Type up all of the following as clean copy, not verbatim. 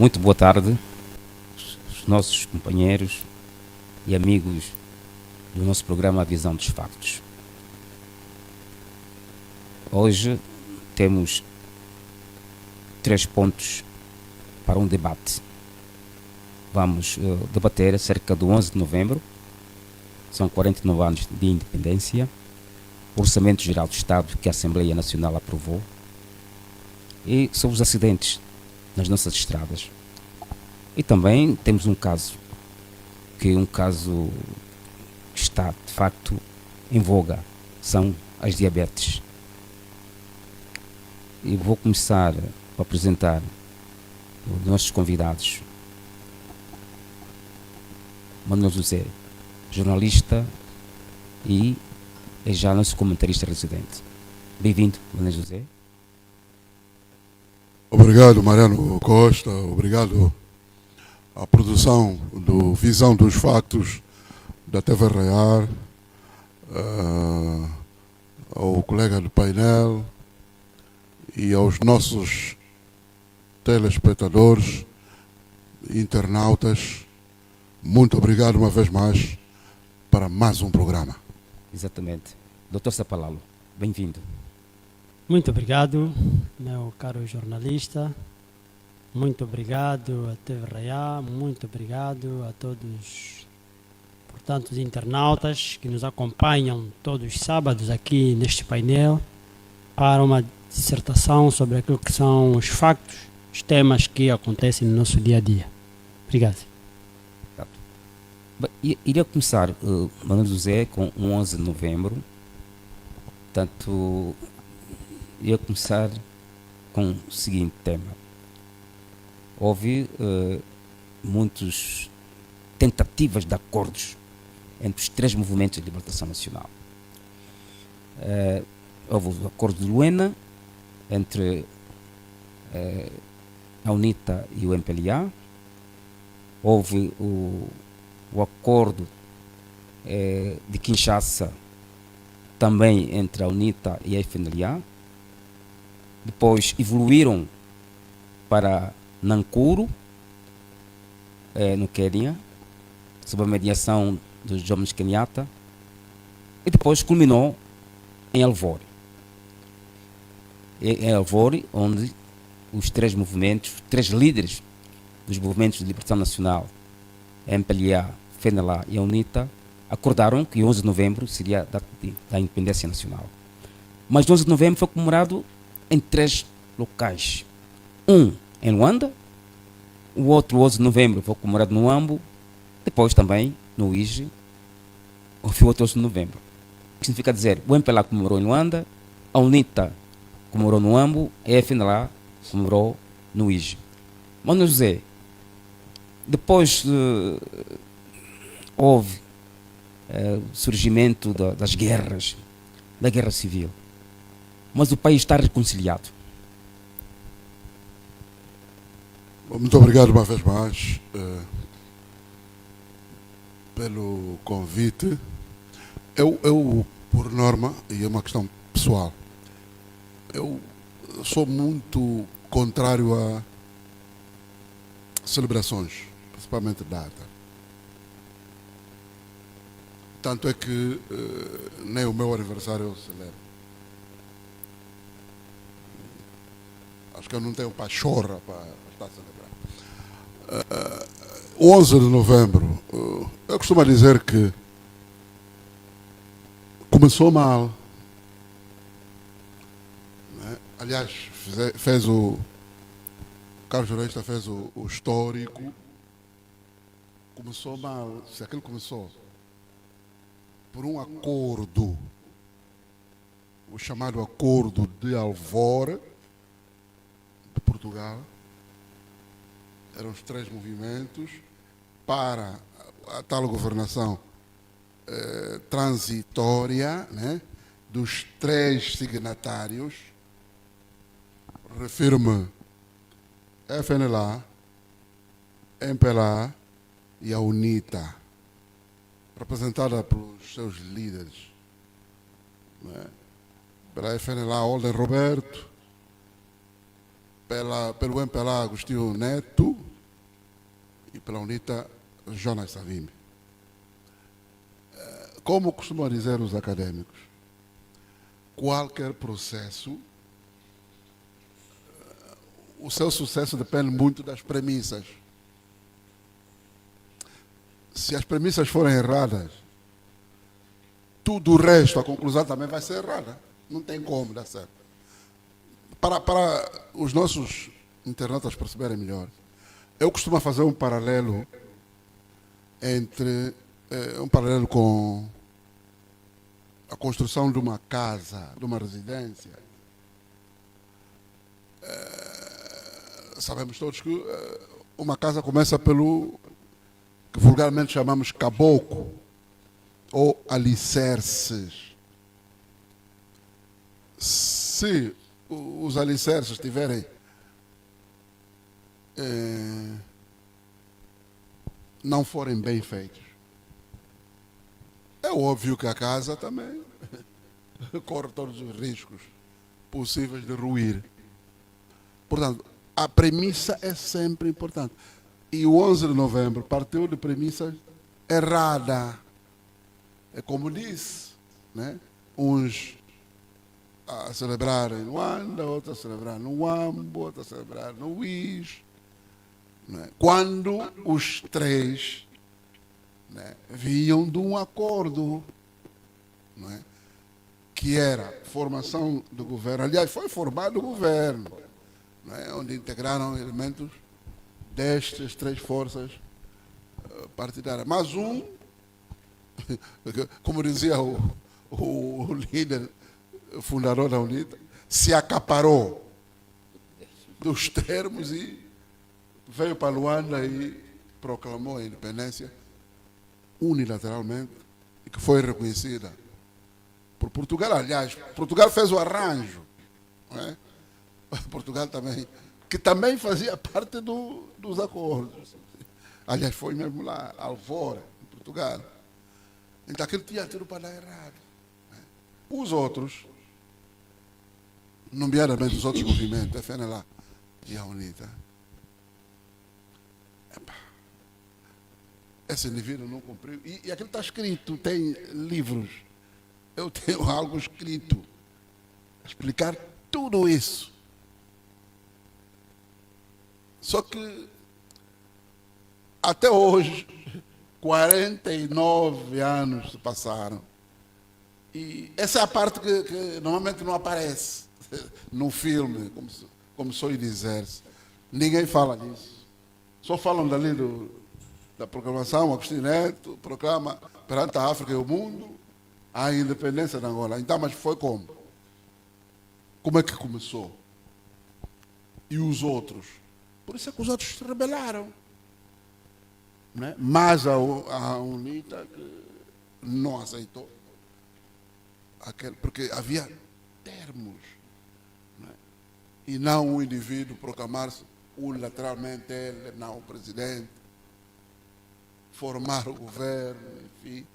Muito boa tarde, os nossos companheiros e amigos do nosso programa A Visão dos Factos. Hoje temos 3 pontos para um debate. Vamos debater acerca do 11 de novembro, são 49 anos de independência, o Orçamento Geral do Estado que a Assembleia Nacional aprovou e sobre os acidentes nas nossas estradas. E também temos um caso que está de facto em voga, são as diabetes. E vou começar a apresentar os nossos convidados. Manuel José, jornalista e é já nosso comentarista residente. Bem-vindo, Manuel José. Obrigado, Mariano Costa. Obrigado à produção do Visão dos Factos da TV Real, ao colega do painel e aos nossos telespectadores, internautas. Muito obrigado uma vez mais para mais um programa. Exatamente. Dr. Sapalalo, bem-vindo. Muito obrigado, meu caro jornalista. Muito obrigado a TV Real. Muito obrigado a todos, portanto, os internautas que nos acompanham todos os sábados aqui neste painel para uma dissertação sobre aquilo que são os factos, os temas que acontecem no nosso dia a dia. Obrigado. Iria começar, Manuel José, com o 11 de novembro. Portanto, iria começar com o seguinte tema. Houve muitas tentativas de acordos entre os 3 movimentos de libertação nacional. Houve o acordo de Luena entre a UNITA e o MPLA. Houve o acordo de Kinshasa também entre a UNITA e a FNLA. Depois evoluíram para Nankuru, no Quênia, sob a mediação dos Jomo Kenyatta, e depois culminou em Alvore. Em Alvore, onde os 3 movimentos, 3 líderes dos movimentos de libertação nacional, MPLA, FNLA e a UNITA, acordaram que 11 de novembro seria a data da independência nacional. Mas 11 de novembro foi comemorado em 3 locais. Um em Luanda, o outro 11 de novembro foi comemorado no Ambo, depois também no Ige, houve outro 11 de novembro. O que significa dizer, o MPLA comemorou em Luanda, a UNITA comemorou no Ambo, e a FNLA comemorou no Ige. Manuel José, depois houve o surgimento das guerras, da guerra civil, mas o país está reconciliado. Muito obrigado uma vez mais pelo convite. Eu, por norma, e é uma questão pessoal, eu sou muito contrário a celebrações, principalmente data. Tanto é que nem o meu aniversário eu celebro. Acho que eu não tenho pachorra para estar a celebrar. 11 de novembro, eu costumo dizer que começou mal. Né? Aliás, fez o Carlos Joresta fez o histórico. Começou mal, se aquilo começou por um acordo, o chamado Acordo de Alvore, de Portugal. Eram os 3 movimentos para a tal governação transitória, né, dos 3 signatários. Refiro-me FNLA, MPLA e a UNITA, representada pelos seus líderes, né? Pela FNLA, Olden Roberto, pelo MPLA, Agostinho Neto, e pela UNITA, Jonas Savimbi. Como costumam dizer os académicos, qualquer processo, o seu sucesso depende muito das premissas. Se as premissas forem erradas, tudo o resto, a conclusão também vai ser errada. Não tem como dar certo. Para os nossos internautas perceberem melhor, eu costumo fazer um paralelo com a construção de uma casa, de uma residência. Sabemos todos que uma casa começa pelo que vulgarmente chamamos caboclo ou alicerces. Se os alicerces tiverem não forem bem feitos, é óbvio que a casa também corre todos os riscos possíveis de ruir. Portanto, a premissa é sempre importante. E o 11 de novembro partiu de premissas erradas. É como disse, né? Uns a celebrar em Luanda, outros a celebrar no Uambo, outros a celebrar no Uís. Né? Quando os três, né, vinham de um acordo, né, que era formação do governo. Aliás, foi formado o governo, né, onde integraram elementos destas três forças partidárias. Mas como dizia o líder fundador da UNITA, se acaparou dos termos e veio para Luanda e proclamou a independência unilateralmente, e que foi reconhecida por Portugal. Aliás, Portugal fez o arranjo, não é? Portugal também, que também fazia parte dos acordos. Aliás, foi mesmo lá, Alvora, em Portugal. Então aquilo tinha tudo para dar errado. Os outros, nomeadamente os outros movimentos, a FNLA e a UNITA, esse indivíduo não cumpriu. E aquilo está escrito, tem livros. Eu tenho algo escrito. Explicar tudo isso. Só que, até hoje, 49 anos se passaram. E essa é a parte que normalmente não aparece no filme, como soe dizer-se. Ninguém fala disso. Só falam dali da proclamação. Agostinho Neto proclama perante a África e o mundo a independência da Angola. Então, mas foi como? Como é que começou? E os outros? Por isso é que os outros se rebelaram. Né? Mas a UNITA não aceitou. Porque havia termos. Né? E não o indivíduo proclamar-se unilateralmente, ele, não o presidente, formar o governo, enfim.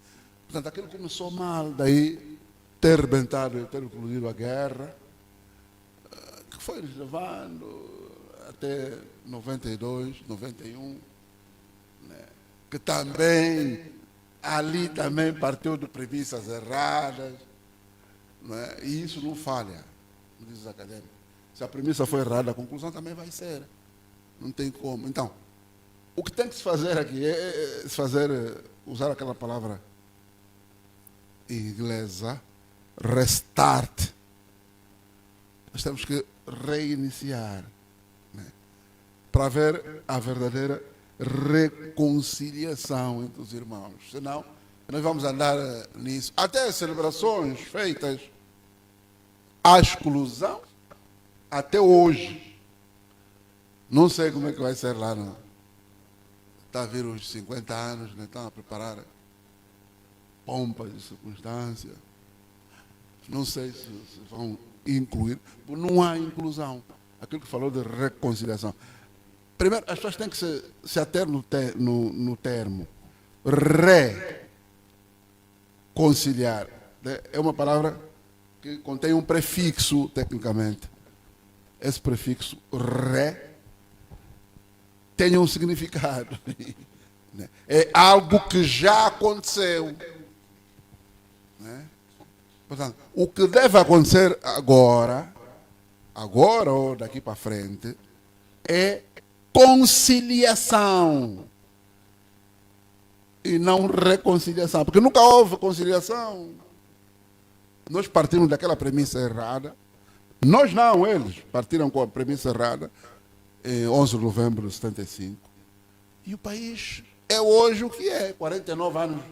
Portanto, aquilo começou mal, daí ter rebentado, ter explodido a guerra, que foi levando até 92, 91, né? Que também, ali também partiu de premissas erradas, né? E isso não falha, como diz os acadêmicos. Se a premissa foi errada, a conclusão também vai ser. Não tem como. Então, o que tem que se fazer aqui é usar aquela palavra inglesa, restart. Nós temos que reiniciar, né? Para haver a verdadeira reconciliação entre os irmãos. Senão, nós vamos andar nisso. Até as celebrações feitas à exclusão, até hoje. Não sei como é que vai ser lá. Não. Está a vir os 50 anos, né? Estão a preparar pompas de circunstância. Não sei se vão incluir. Não há inclusão. Aquilo que falou de reconciliação. Primeiro, as pessoas têm que se ater no termo. Reconciliar. É uma palavra que contém um prefixo, tecnicamente. Esse prefixo, tem um significado. Né? É algo que já aconteceu. Né? Portanto, o que deve acontecer agora ou daqui para frente, é conciliação. E não reconciliação. Porque nunca houve conciliação. Nós partimos daquela premissa errada. Nós não, eles partiram com a premissa errada em 11 de novembro de 75. E o país é hoje o que é, 49 anos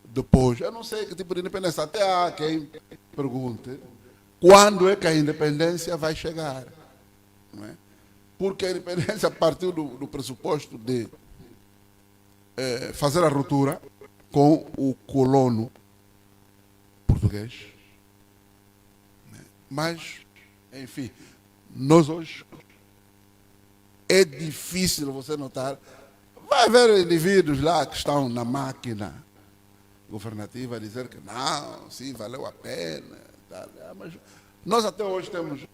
depois. Eu não sei que tipo de independência. Até há quem pergunte quando é que a independência vai chegar. Não é? Porque a independência partiu do pressuposto de fazer a ruptura com o colono português. Mas, enfim, nós hoje é difícil você notar. Vai haver indivíduos lá que estão na máquina governativa a dizer que não, sim, valeu a pena. Tá, mas nós até hoje temos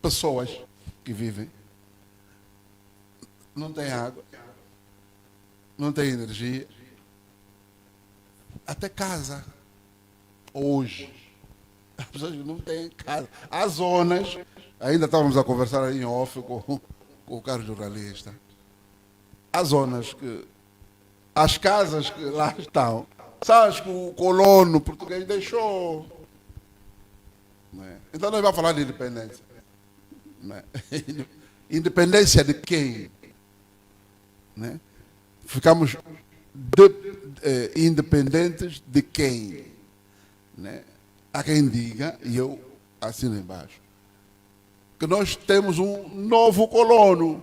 pessoas que vivem, não têm água, não têm energia, até casa. Hoje, as pessoas não têm casa. Há zonas, ainda estávamos a conversar aí em off com o caro jornalista, há zonas que, as casas que lá estão, sabes que o colono português deixou. Não é? Então nós vamos falar de independência. Não é? Independência de quem? Não é? Ficamos independentes de quem? Não é? Há quem diga, e eu assino embaixo, que nós temos um novo colono,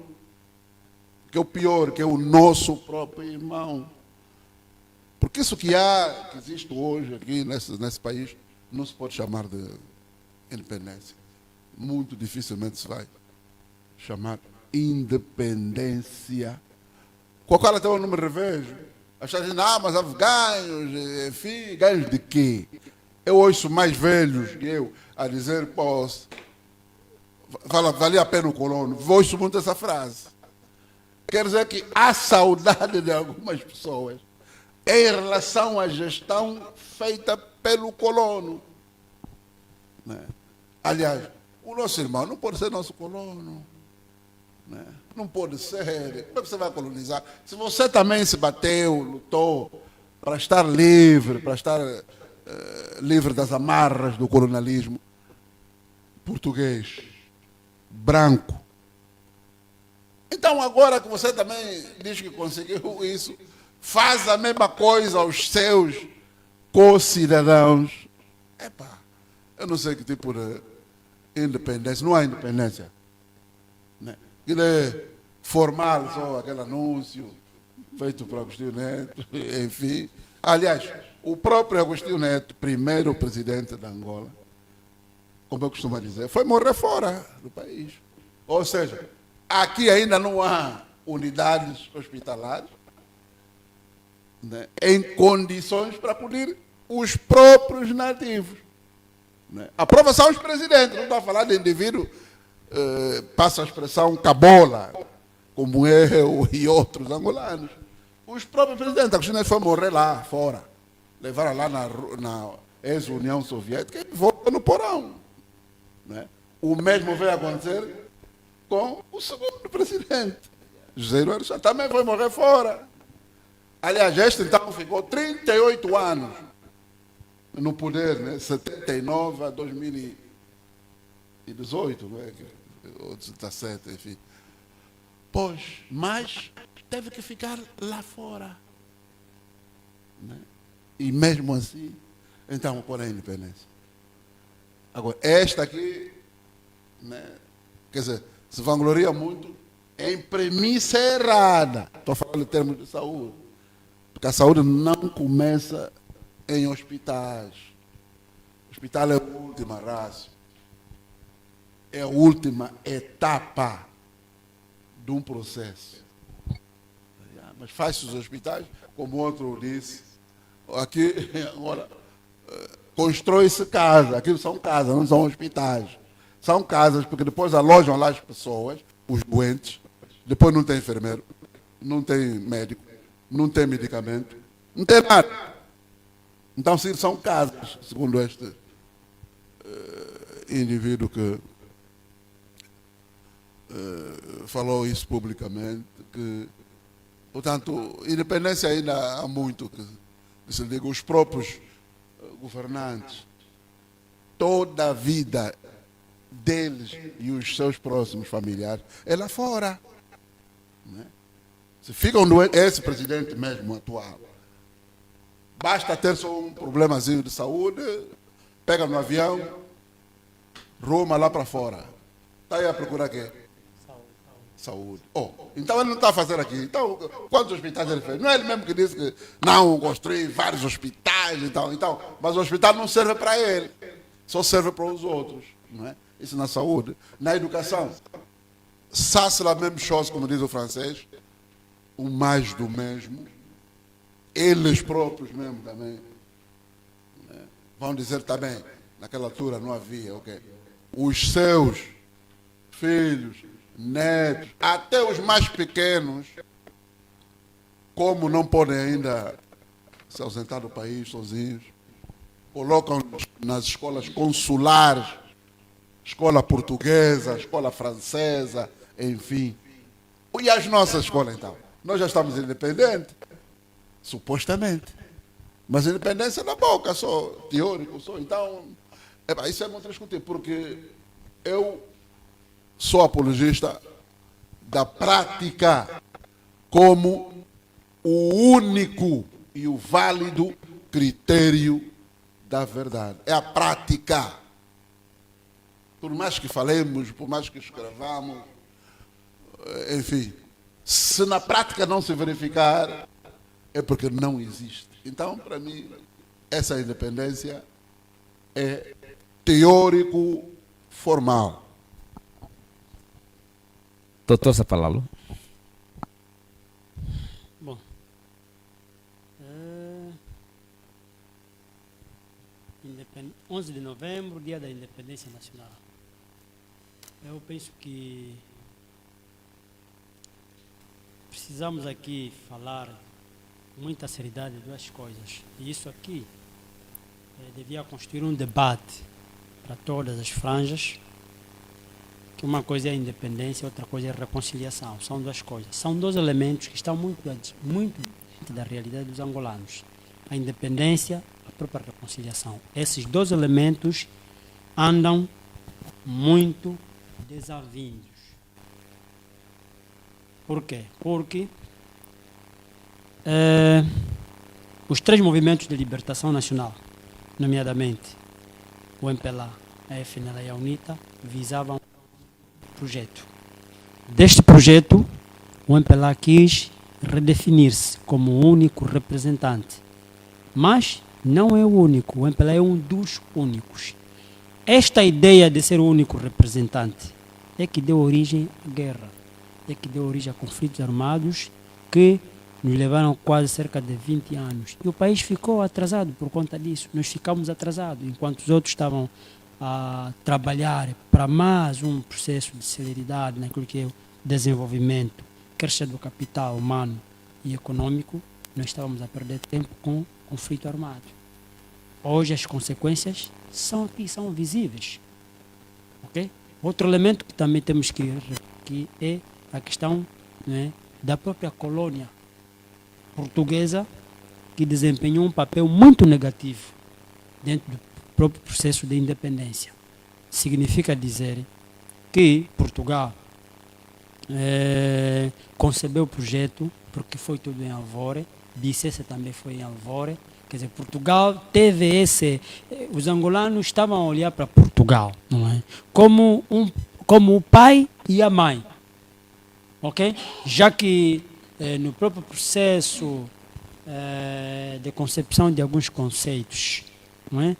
que é o pior, que é o nosso próprio irmão. Porque isso que existe hoje aqui nesse país, não se pode chamar de independência. Muito dificilmente se vai chamar independência. Qual até eu não me revejo. As pessoas dizem, mas houve ganhos, enfim, ganhos de quê? Eu ouço mais velhos que eu a dizer, valia a pena o colono. Ouço muito essa frase. Quer dizer que há saudade de algumas pessoas em relação à gestão feita pelo colono. Né? Aliás, o nosso irmão não pode ser nosso colono. Né? Não pode ser. Como é que você vai colonizar? Se você também se bateu, lutou para estar livre, livre das amarras do colonialismo português, branco. Então, agora que você também diz que conseguiu isso, faz a mesma coisa aos seus co-cidadãos. Eu não sei que tipo de independência. Não há independência. Né? Ele é formal, só aquele anúncio feito por Agostinho Neto, enfim. Aliás, o próprio Agostinho Neto, primeiro presidente da Angola, como eu costumo dizer, foi morrer fora do país. Ou seja, aqui ainda não há unidades hospitalares, né, em condições para acolher os próprios nativos. Né. A prova são os presidentes, não estou a falar de indivíduo, passa a expressão cabola, como eu e outros angolanos. Os próprios presidentes, a China foi morrer lá fora, levaram lá na ex-União Soviética e volta no porão. Né. O mesmo veio acontecer com o segundo presidente, José Eduardo Chá, também foi morrer fora. Aliás, este então ficou 38 anos no poder, né? 79 a 2018, não é? Ou 17, enfim. Pois, mas teve que ficar lá fora. Né? E mesmo assim, então, qual é a independência? Agora, esta aqui, né? Quer dizer, se vangloria muito em premissa errada. Estou falando em termos de saúde. Porque a saúde não começa em hospitais. O hospital é a última ratio. É a última etapa de um processo. Mas faz-se os hospitais, como outro disse, aqui agora constrói-se casa. Aquilo são casas, não são hospitais. São casas porque depois alojam lá as pessoas, os doentes, depois não tem enfermeiro, não tem médico, não tem medicamento, não tem nada. Então, sim, são casas, segundo este indivíduo que falou isso publicamente, que, portanto, independência ainda há muito que se diga, os próprios governantes, toda a vida deles e os seus próximos familiares é lá fora. Né? Se ficam doentes, esse presidente mesmo atual, basta ter só um problemazinho de saúde, pega no avião, ruma lá para fora. Está aí a procurar quê? Saúde. Oh, então ele não está a fazer aqui. Então, quantos hospitais ele fez? Não é ele mesmo que disse que não, construí vários hospitais e tal. Então, mas o hospital não serve para ele, só serve para os outros. Não é? Isso na saúde. Na educação, ça la même chose, como diz o francês, o mais do mesmo. Eles próprios mesmo também vão dizer também, naquela altura não havia, ok? Os seus filhos, netos, até os mais pequenos, como não podem ainda se ausentar do país sozinhos, colocam nas escolas consulares, escola portuguesa, escola francesa, enfim. E as nossas escolas, então? Nós já estamos independentes, supostamente. Mas independência na boca, só teórico, só. Então, isso é muito discutir, porque eu sou apologista da prática como o único e o válido critério da verdade. É a prática. Por mais que falemos, por mais que escrevamos, enfim, se na prática não se verificar, é porque não existe. Então, para mim, essa independência é teórico-formal. Doutor Sapalalo. Bom, 11 de novembro, dia da Independência Nacional. Eu penso que precisamos aqui falar com muita seriedade de duas coisas. E isso aqui devia constituir um debate para todas as franjas, que uma coisa é a independência, outra coisa é a reconciliação. São duas coisas. São dois elementos que estão muito dentro da realidade dos angolanos. A independência, a própria reconciliação. Esses dois elementos andam muito desavindos. Por quê? Porque os três movimentos de libertação nacional, nomeadamente o MPLA, a FNLA e a UNITA, visavam um projeto. Deste projeto, o MPLA quis redefinir-se como o único representante. Mas não é o único, o MPLA é um dos únicos. Esta ideia de ser o único representante é que deu origem à guerra, é que deu origem a conflitos armados que nos levaram quase cerca de 20 anos. E o país ficou atrasado por conta disso. Nós ficamos atrasados, enquanto os outros estavam a trabalhar para mais um processo de celeridade naquilo que é o desenvolvimento, quer seja do capital humano e econômico, nós estávamos a perder tempo com conflito armado. Hoje as consequências são aqui, são visíveis. Okay? Outro elemento que também temos que é a questão, né, da própria colônia portuguesa, que desempenhou um papel muito negativo dentro do próprio processo de independência. Significa dizer que Portugal concebeu o projeto porque foi tudo em Alvore, Bicessa também foi em Alvore. Quer dizer, Portugal teve esse... Os angolanos estavam a olhar para Portugal, não é? Como o pai e a mãe. Ok? Já que no próprio processo de concepção de alguns conceitos, não é?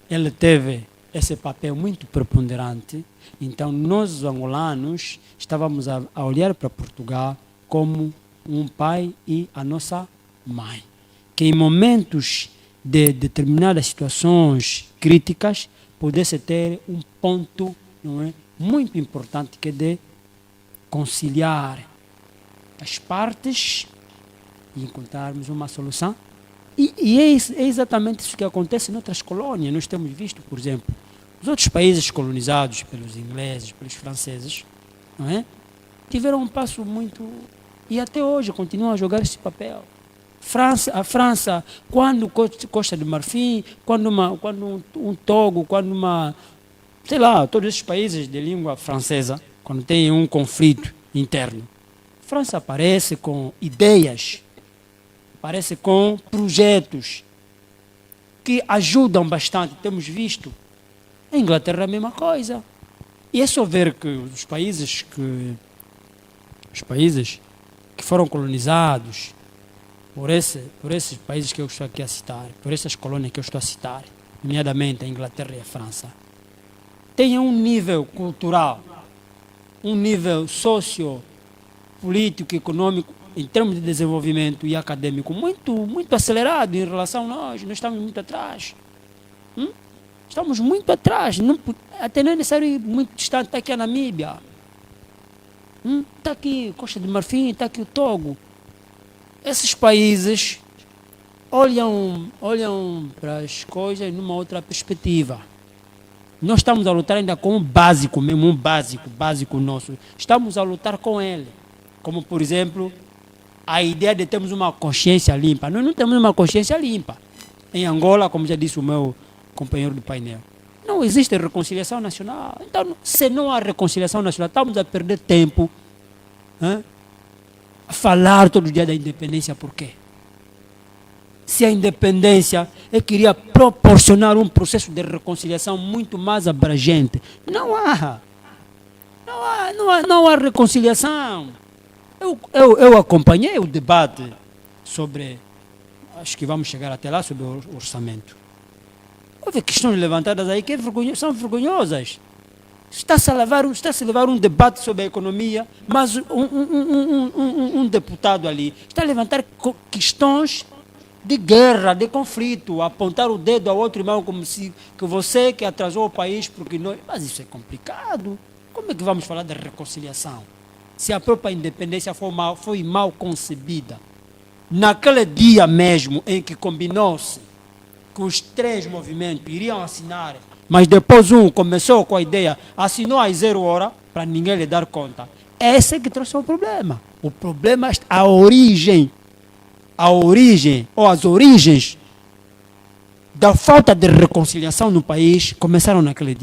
Ele teve esse papel muito preponderante. Então, nós, os angolanos, estávamos a olhar para Portugal como um pai e a nossa mãe. Que em momentos de determinadas situações críticas pudesse ter um ponto, não é, muito importante, que é de conciliar as partes e encontrarmos uma solução. E é exatamente isso que acontece em outras colônias. Nós temos visto, por exemplo, os outros países colonizados pelos ingleses, pelos franceses, não é? Tiveram um passo muito... E até hoje continuam a jogar esse papel. A França, quando Costa de Marfim, quando um Togo, quando sei lá, todos esses países de língua francesa, quando tem um conflito interno, a França aparece com ideias, aparece com projetos que ajudam bastante. Temos visto. A Inglaterra é a mesma coisa. E é só ver que os países que foram colonizados por esses países que eu estou aqui a citar, por essas colônias que eu estou a citar, nomeadamente a Inglaterra e a França, têm um nível cultural, um nível sociopolítico, econômico, em termos de desenvolvimento e acadêmico, muito acelerado em relação a nós. Nós estamos muito atrás. Estamos muito atrás. Até não é necessário ir muito distante. Está aqui a Namíbia. Está aqui Costa de Marfim, está aqui o Togo. Esses países olham para as coisas numa outra perspectiva. Nós estamos a lutar ainda com um básico mesmo, um básico nosso. Estamos a lutar com ele. Como, por exemplo, a ideia de termos uma consciência limpa. Nós não temos uma consciência limpa. Em Angola, como já disse o meu companheiro do painel, não existe reconciliação nacional. Então, se não há reconciliação nacional, estamos a perder tempo a falar todo dia da independência. Por quê? Se a independência queria proporcionar um processo de reconciliação muito mais abrangente, não há reconciliação. Eu acompanhei o debate sobre, acho que vamos chegar até lá, sobre o orçamento. Houve questões levantadas aí que são vergonhosas. Está-se a levar um debate sobre a economia, mas um deputado ali está a levantar questões de guerra, de conflito, apontar o dedo ao outro irmão como se que você que atrasou o país, porque nós... Mas isso é complicado. Como é que vamos falar de reconciliação? Se a própria independência foi mal concebida. Naquele dia mesmo em que combinou-se que os três movimentos iriam assinar, mas depois um começou com a ideia, assinou às 0 hora, para ninguém lhe dar conta. Esse é que trouxe o problema. O problema é a origem ou as origens da falta de reconciliação no país começaram naquele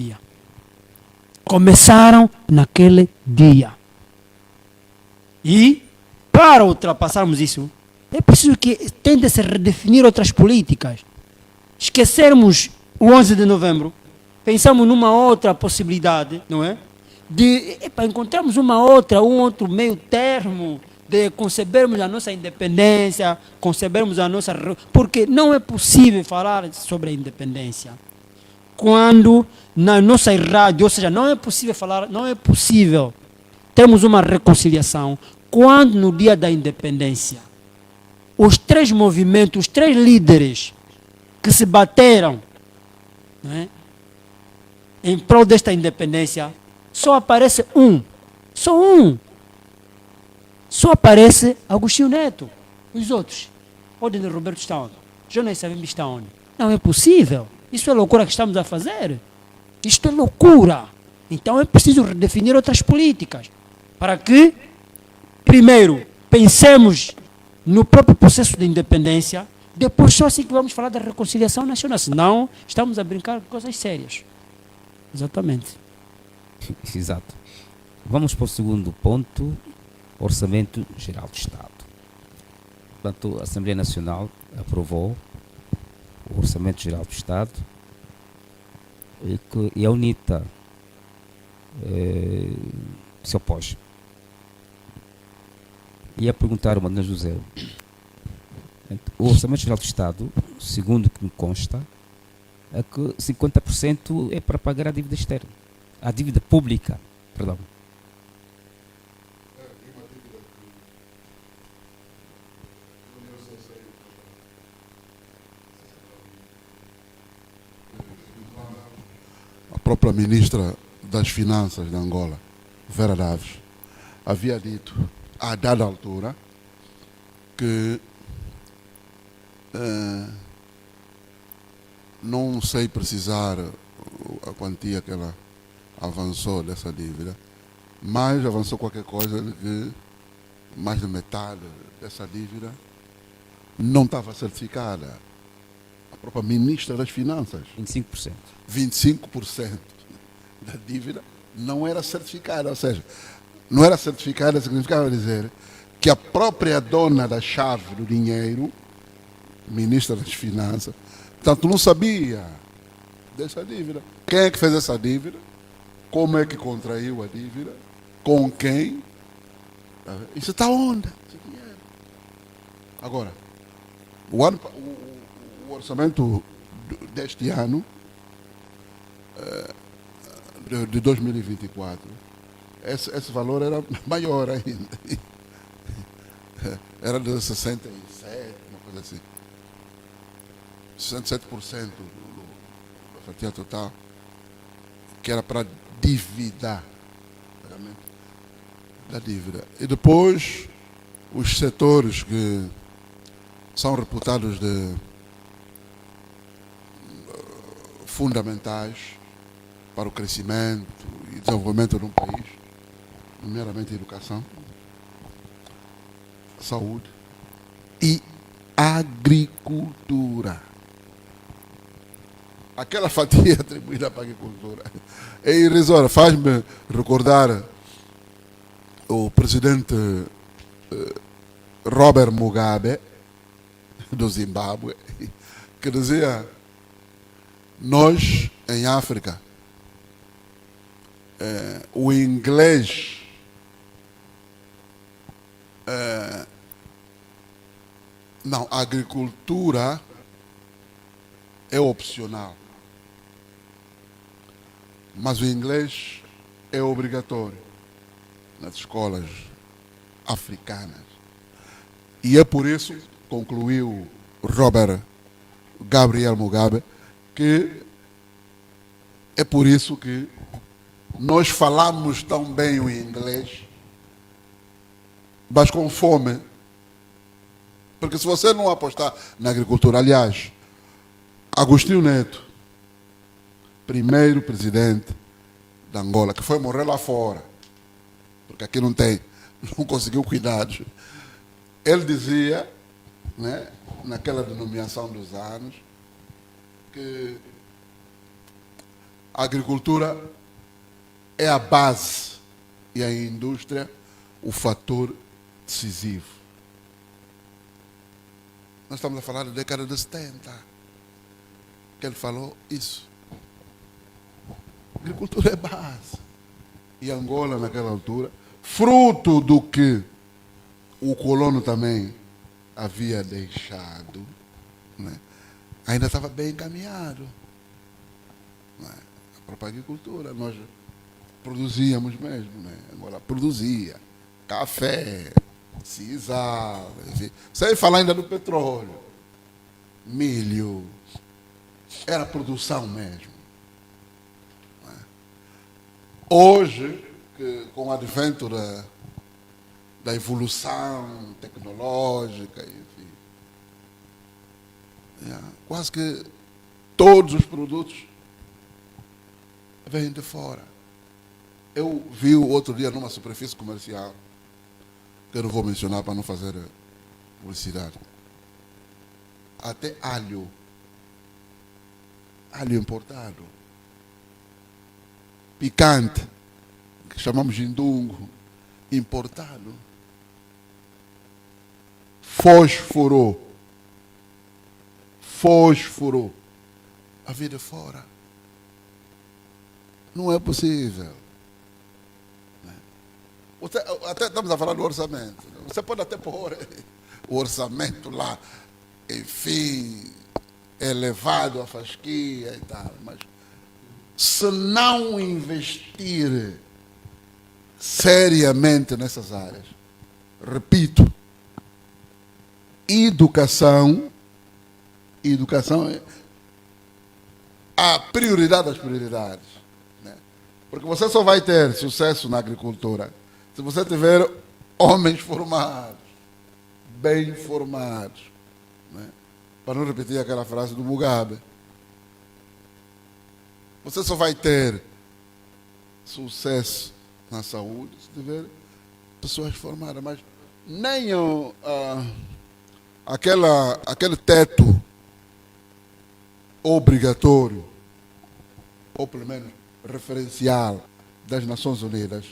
dia. E, para ultrapassarmos isso, é preciso que tente-se redefinir outras políticas. Esquecermos o 11 de novembro, pensamos numa outra possibilidade, não é? Encontrarmos um outro meio termo, de concebermos a nossa independência, concebermos a nossa... Porque não é possível falar sobre a independência quando na nossa rádio, ou seja, não é possível termos uma reconciliação quando no dia da independência os três movimentos, os três líderes que se bateram, né, em prol desta independência, só aparece só aparece Agostinho Neto. Os outros, Ordem de Roberto está onde? Jonas Savimbi está onde? Não é possível. Isso é loucura que estamos a fazer. Isto é loucura. Então é preciso redefinir outras políticas para que, primeiro, pensemos no próprio processo de independência, depois só assim que vamos falar da reconciliação nacional. Senão, estamos a brincar com coisas sérias. Exatamente. Exato. Vamos para o segundo ponto, Orçamento Geral do Estado. Portanto, a Assembleia Nacional aprovou o Orçamento Geral do Estado e a UNITA se opôs. Ia perguntar ao Manuel José, o Orçamento Geral do Estado, segundo o que me consta, é que 50% é para pagar a dívida externa, a dívida pública, perdão. A própria ministra das Finanças de Angola, Vera Daves, havia dito a dada altura, que não sei precisar a quantia que ela avançou dessa dívida, mas avançou qualquer coisa de que mais de metade dessa dívida não estava certificada. A própria ministra das Finanças, 25%. 25% da dívida não era certificada, ou seja, não era certificada significava dizer que a própria dona da chave do dinheiro, ministra das Finanças, portanto não sabia dessa dívida. Quem é que fez essa dívida? Como é que contraiu a dívida? Com quem? Isso está onde? Esse dinheiro. Agora, o orçamento deste ano, de 2024, esse valor era maior ainda. Era de 67, uma coisa assim. 67% da fatia total, que era para dividar o pagamento da dívida. E depois, os setores que são reputados de fundamentais para o crescimento e desenvolvimento de um país, primeiramente educação, saúde e agricultura. Aquela fatia atribuída para a agricultura é irrisória. Faz-me recordar o presidente Robert Mugabe, do Zimbábue, que dizia: nós, em África, o inglês não, a agricultura é opcional, mas o inglês é obrigatório nas escolas africanas. E é por isso, concluiu Robert Gabriel Mugabe, que é por isso que nós falamos tão bem o inglês, mas com fome. Porque se você não apostar na agricultura, aliás, Agostinho Neto, primeiro presidente da Angola, que foi morrer lá fora, porque aqui não conseguiu cuidados, ele dizia, né, naquela denominação dos anos, que a agricultura é a base e a indústria o fator decisivo. Nós estamos a falar da década de 70, que ele falou isso. A agricultura é base. E Angola, naquela altura, fruto do que o colono também havia deixado, né, ainda estava bem encaminhado. Né? A própria agricultura, nós produzíamos mesmo. Né? Angola produzia café, sisal, enfim. Sem falar ainda do petróleo, milho. Era produção mesmo. Né? Hoje, com o advento da evolução tecnológica, enfim, quase que todos os produtos vêm de fora. Eu vi o outro dia numa superfície comercial, que eu não vou mencionar para não fazer publicidade, até alho importado, picante, que chamamos de indungo, importado, fósforo, a vida fora. Não é possível. Até estamos a falar do orçamento. Você pode até pôr o orçamento lá, enfim, elevado a fasquia e tal, mas se não investir seriamente nessas áreas, repito, educação é a prioridade das prioridades. Né? Porque você só vai ter sucesso na agricultura se você tiver homens formados, bem formados, né? Para não repetir aquela frase do Mugabe. Você só vai ter sucesso na saúde se tiver pessoas formadas, mas nem aquele teto obrigatório, ou pelo menos referencial das Nações Unidas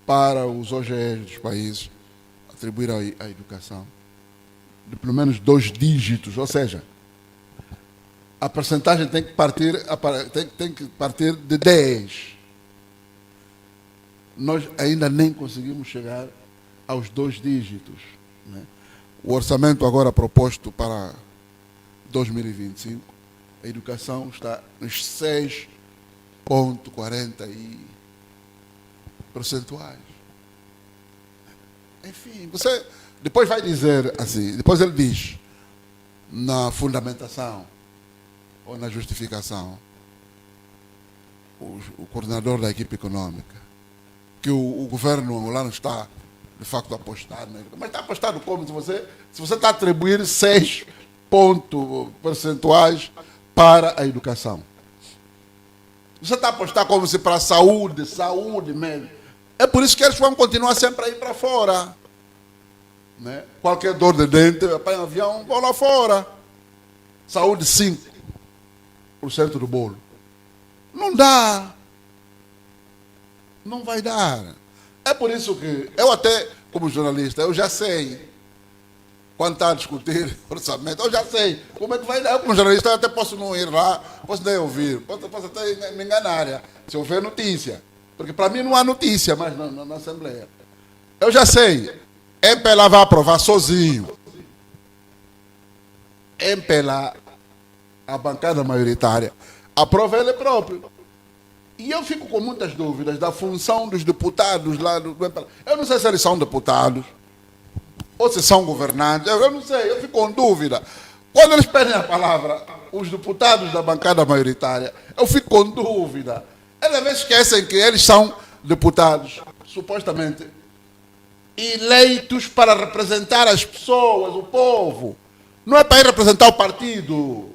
para os OGEs dos países atribuir à educação, de pelo menos 2 dígitos, ou seja, a percentagem tem que partir de 10. Nós ainda nem conseguimos chegar aos 2 dígitos, né? O orçamento agora proposto para 2025, a educação está nos 6,40 percentuais. Enfim, você depois vai dizer assim, depois ele diz na fundamentação ou na justificação, o coordenador da equipe econômica, que o governo angolano está de facto apostado, né? Mas está apostado como? Se você está a atribuir 6 pontos percentuais para a educação. Você está a apostar como se para a saúde mesmo. É por isso que eles vão continuar sempre a ir para fora, né? Qualquer dor de dente, apanha um avião, vão lá fora. Saúde 5% do bolo. Não dá. Não vai dar. É por isso que eu até, como jornalista, eu já sei, quando está a discutir orçamento, eu já sei como é que vai dar. Eu, como jornalista, eu até posso não ir lá, posso nem ouvir, posso até me enganar, se houver notícia. Porque para mim não há notícia mais na Assembleia. Eu já sei, MPLA vai aprovar sozinho. MPLA, a bancada maioritária, aprova ele próprio. E eu fico com muitas dúvidas da função dos deputados lá do MPLA. Eu não sei se eles são deputados ou se são governantes. Eu não sei, eu fico com dúvida. Quando eles pedem a palavra, os deputados da bancada maioritária, eu fico com dúvida. Eles às vezes esquecem que eles são deputados, supostamente, eleitos para representar as pessoas, o povo. Não é para ir representar o partido.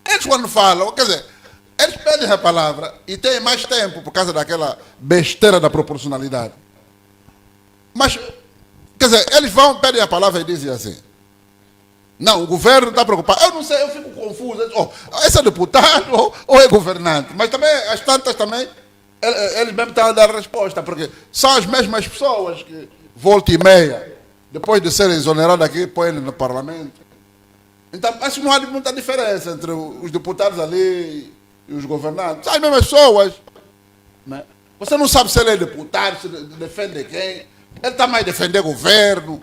Eles quando falam, quer dizer, eles pedem a palavra e têm mais tempo por causa daquela besteira da proporcionalidade. Mas, quer dizer, eles pedem a palavra e dizem assim, não, o governo está preocupado. Eu não sei, eu fico confuso. Esse é deputado ou é governante? Mas também, as tantas também, eles mesmo estão a dar resposta, porque são as mesmas pessoas que, volta e meia, depois de serem exonerados aqui, põem no parlamento. Então, acho que não há muita diferença entre os deputados ali e os governantes. São as mesmas pessoas, né? Você não sabe se ele é deputado, se defende quem. Ele está mais a defender o governo,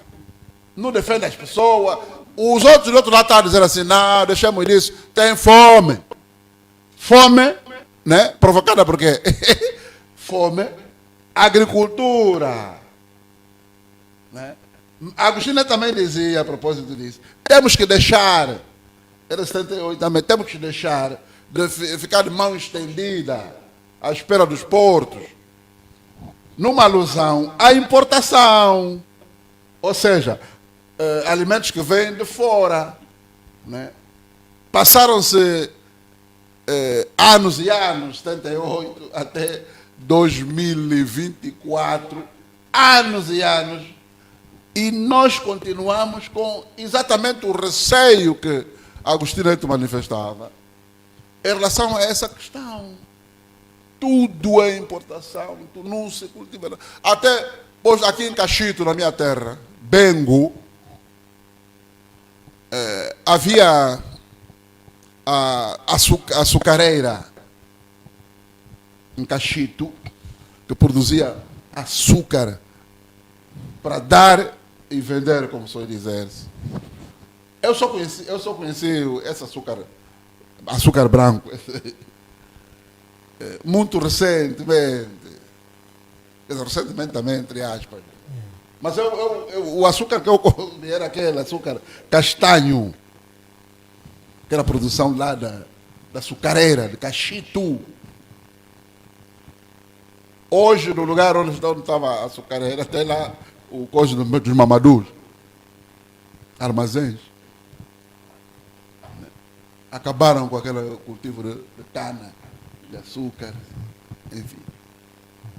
não defende as pessoas. Os outros do outro lado estão a dizer assim, não, deixamos isso, tem fome. Fome, né? Provocada por quê? Fome, agricultura. Né? Agostinho também dizia, a propósito disso, temos que deixar, era 78 também, temos que deixar de ficar de mão estendida à espera dos portos, numa alusão à importação, ou seja, alimentos que vêm de fora, né? Passaram-se anos e anos, 78 até 2024, anos e anos, e nós continuamos com exatamente o receio que Agostinho Neto manifestava em relação a essa questão. Tudo é importação, tudo não se cultiva. Até pois, aqui em Cachito, na minha terra, Bengo, havia a açucareira em Cachito, que produzia açúcar para dar e vender, como sou dizer. Eu só conheci esse açúcar branco, muito recentemente. Recentemente também, entre aspas. Mas o açúcar que eu comi era aquele açúcar castanho, que era a produção lá da açucareira, de Cachito. Hoje, no lugar onde estava a açucareira, tem lá o coisa dos mamadus, armazéns. Acabaram com aquele cultivo de cana, de açúcar, enfim.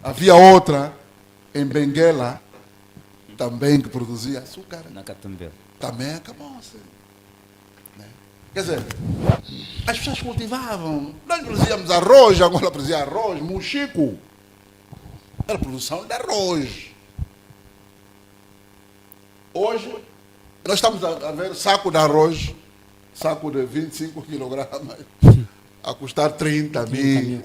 Havia outra em Benguela, também que produzia açúcar. Na Catambela. Também acabou-se. Né? Quer dizer, as pessoas cultivavam. Nós produzíamos arroz, Angola produzia arroz, muxico. Era produção de arroz. Hoje, nós estamos a ver saco de arroz, saco de 25 quilogramas, a custar 30 mil.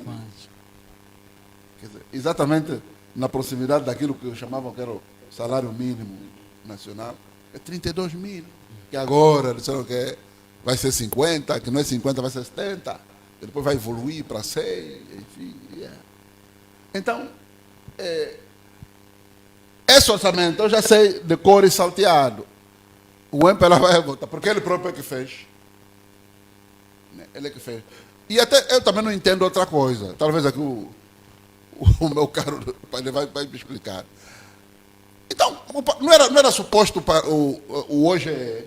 Quer dizer, exatamente na proximidade daquilo que chamavam que era o salário mínimo nacional, é 32 mil. Que agora disseram que vai ser 50, que não é 50, vai ser 70. E depois vai evoluir para 100, enfim. Yeah. Então, esse orçamento eu já sei de cor e salteado. O MPLA vai votar, porque ele próprio é que fez. Ele é que fez. E até eu também não entendo outra coisa. Talvez aqui o meu caro pai vai me explicar. Então, não era suposto para o hoje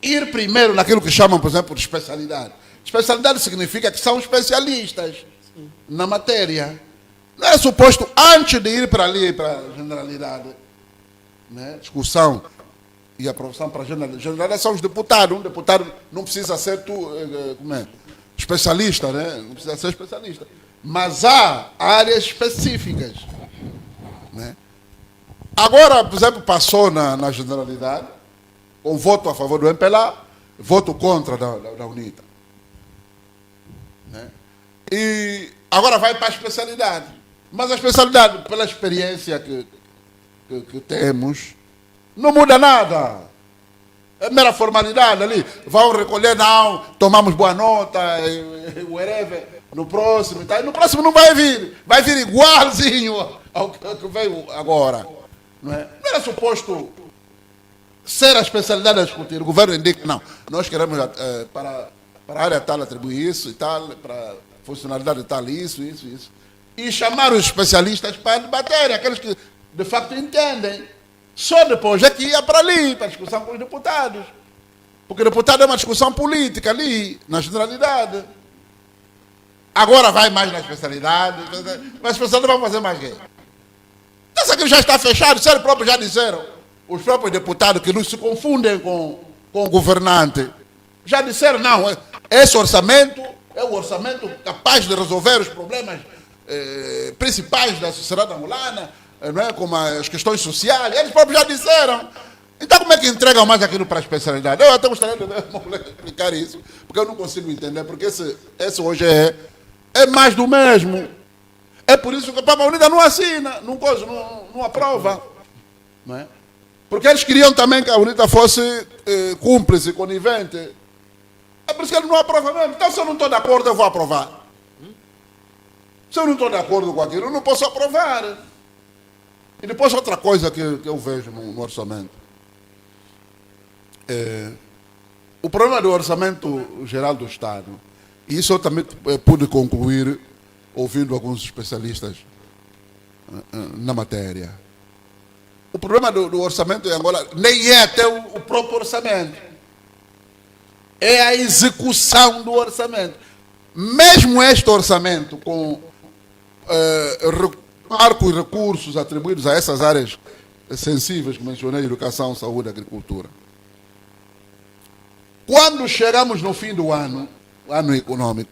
ir primeiro naquilo que chamam, por exemplo, de especialidade. Especialidade significa que são especialistas na matéria. Não era suposto, antes de ir para ali, para a generalidade, né, discussão e aprovação para a generalidade. Generalidade são os deputados. Um deputado não precisa ser especialista, né? Não precisa ser especialista. Mas há áreas específicas. Né? Agora, por exemplo, passou na generalidade, com voto a favor do MPLA, voto contra da UNITA. Né? E agora vai para a especialidade. Mas a especialidade, pela experiência que temos, não muda nada. É mera formalidade ali. Vão recolher, não, tomamos boa nota, whatever, no próximo. Tá? No próximo não vai vir. Vai vir igualzinho ao que veio agora. Não era suposto ser a especialidade a discutir. O governo indica, não, nós queremos para a área tal atribuir isso e tal, para a funcionalidade tal, isso. E chamar os especialistas para debater, aqueles que de facto entendem. Só depois é que ia para ali, para a discussão com os deputados. Porque deputado é uma discussão política ali, na generalidade. Agora vai mais na especialidade. Mas a especialidade vai fazer mais quê? Então, isso aqui já está fechado, eles próprios já disseram. Os próprios deputados que não se confundem com o governante. Já disseram, não, esse orçamento é o orçamento capaz de resolver os problemas principais da sociedade angolana, não é? Como as questões sociais, eles próprios já disseram. Então como é que entregam mais aquilo para a especialidade? Eu até gostaria de explicar isso, porque eu não consigo entender, porque esse hoje é mais do mesmo. É por isso que a Papa Unida não assina, não aprova. Não é? Porque eles queriam também que a UNITA fosse cúmplice, conivente. É por isso que eles não aprovam mesmo. Então se eu não estou de acordo, eu vou aprovar. Se eu não estou de acordo com aquilo, eu não posso aprovar. E depois outra coisa que eu vejo no orçamento. O problema do orçamento geral do Estado, e isso eu também pude concluir ouvindo alguns especialistas na matéria. O problema do orçamento em Angola nem é até o próprio orçamento. É a execução do orçamento. Mesmo este orçamento com marcos e recursos atribuídos a essas áreas sensíveis que mencionei, educação, saúde, agricultura. Quando chegamos no fim do ano econômico,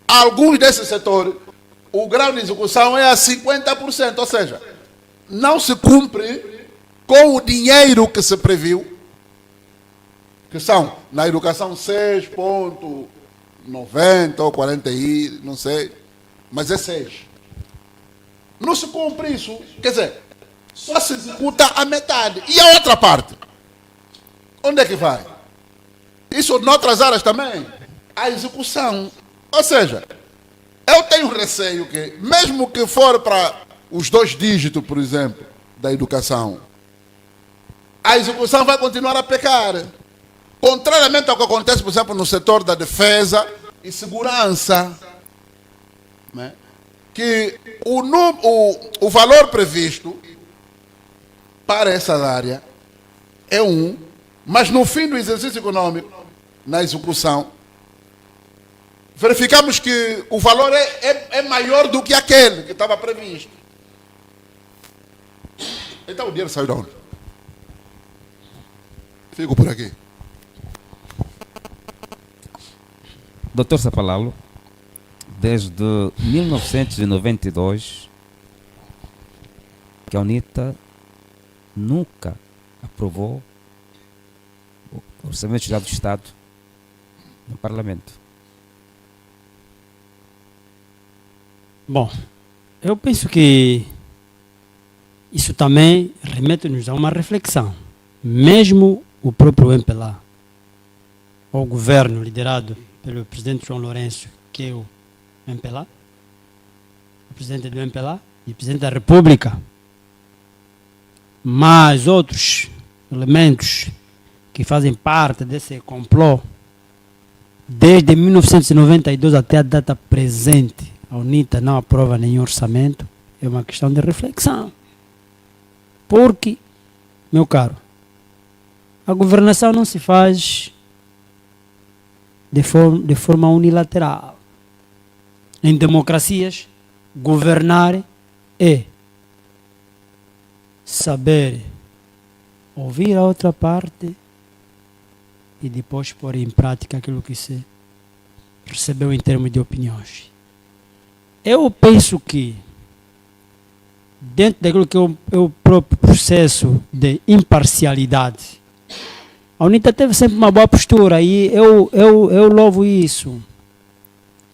alguns desses setores, o grau de execução é a 50%, ou seja, não se cumpre com o dinheiro que se previu, que são, na educação, 6,90 ou 40 não sei, mas é 6. Não se cumpre isso. Quer dizer, só se executa a metade. E a outra parte? Onde é que vai? Isso noutras áreas também. A execução. Ou seja, eu tenho receio que, mesmo que for para os 2 dígitos, por exemplo, da educação, a execução vai continuar a pecar. Contrariamente ao que acontece, por exemplo, no setor da defesa e segurança. Né? que o valor previsto para essa área é mas no fim do exercício econômico, na execução, verificamos que o valor é maior do que aquele que estava previsto. Então o dinheiro saiu de onde? Fico por aqui. Doutor Sapalalo, desde 1992, que a UNITA nunca aprovou o Orçamento Geral do Estado no Parlamento. Bom, eu penso que isso também remete-nos a uma reflexão. Mesmo o próprio MPLA, ou o governo liderado pelo presidente João Lourenço, que é o MPLA, o presidente do MPLA e o presidente da República, mais outros elementos que fazem parte desse complô, desde 1992 até a data presente, a UNITA não aprova nenhum orçamento, é uma questão de reflexão. Porque, meu caro, a governação não se faz de forma unilateral. Em democracias, governar é saber ouvir a outra parte e depois pôr em prática aquilo que se recebeu em termos de opiniões. Eu penso que, dentro daquilo que é o próprio processo de imparcialidade, a UNITA teve sempre uma boa postura e eu louvo isso.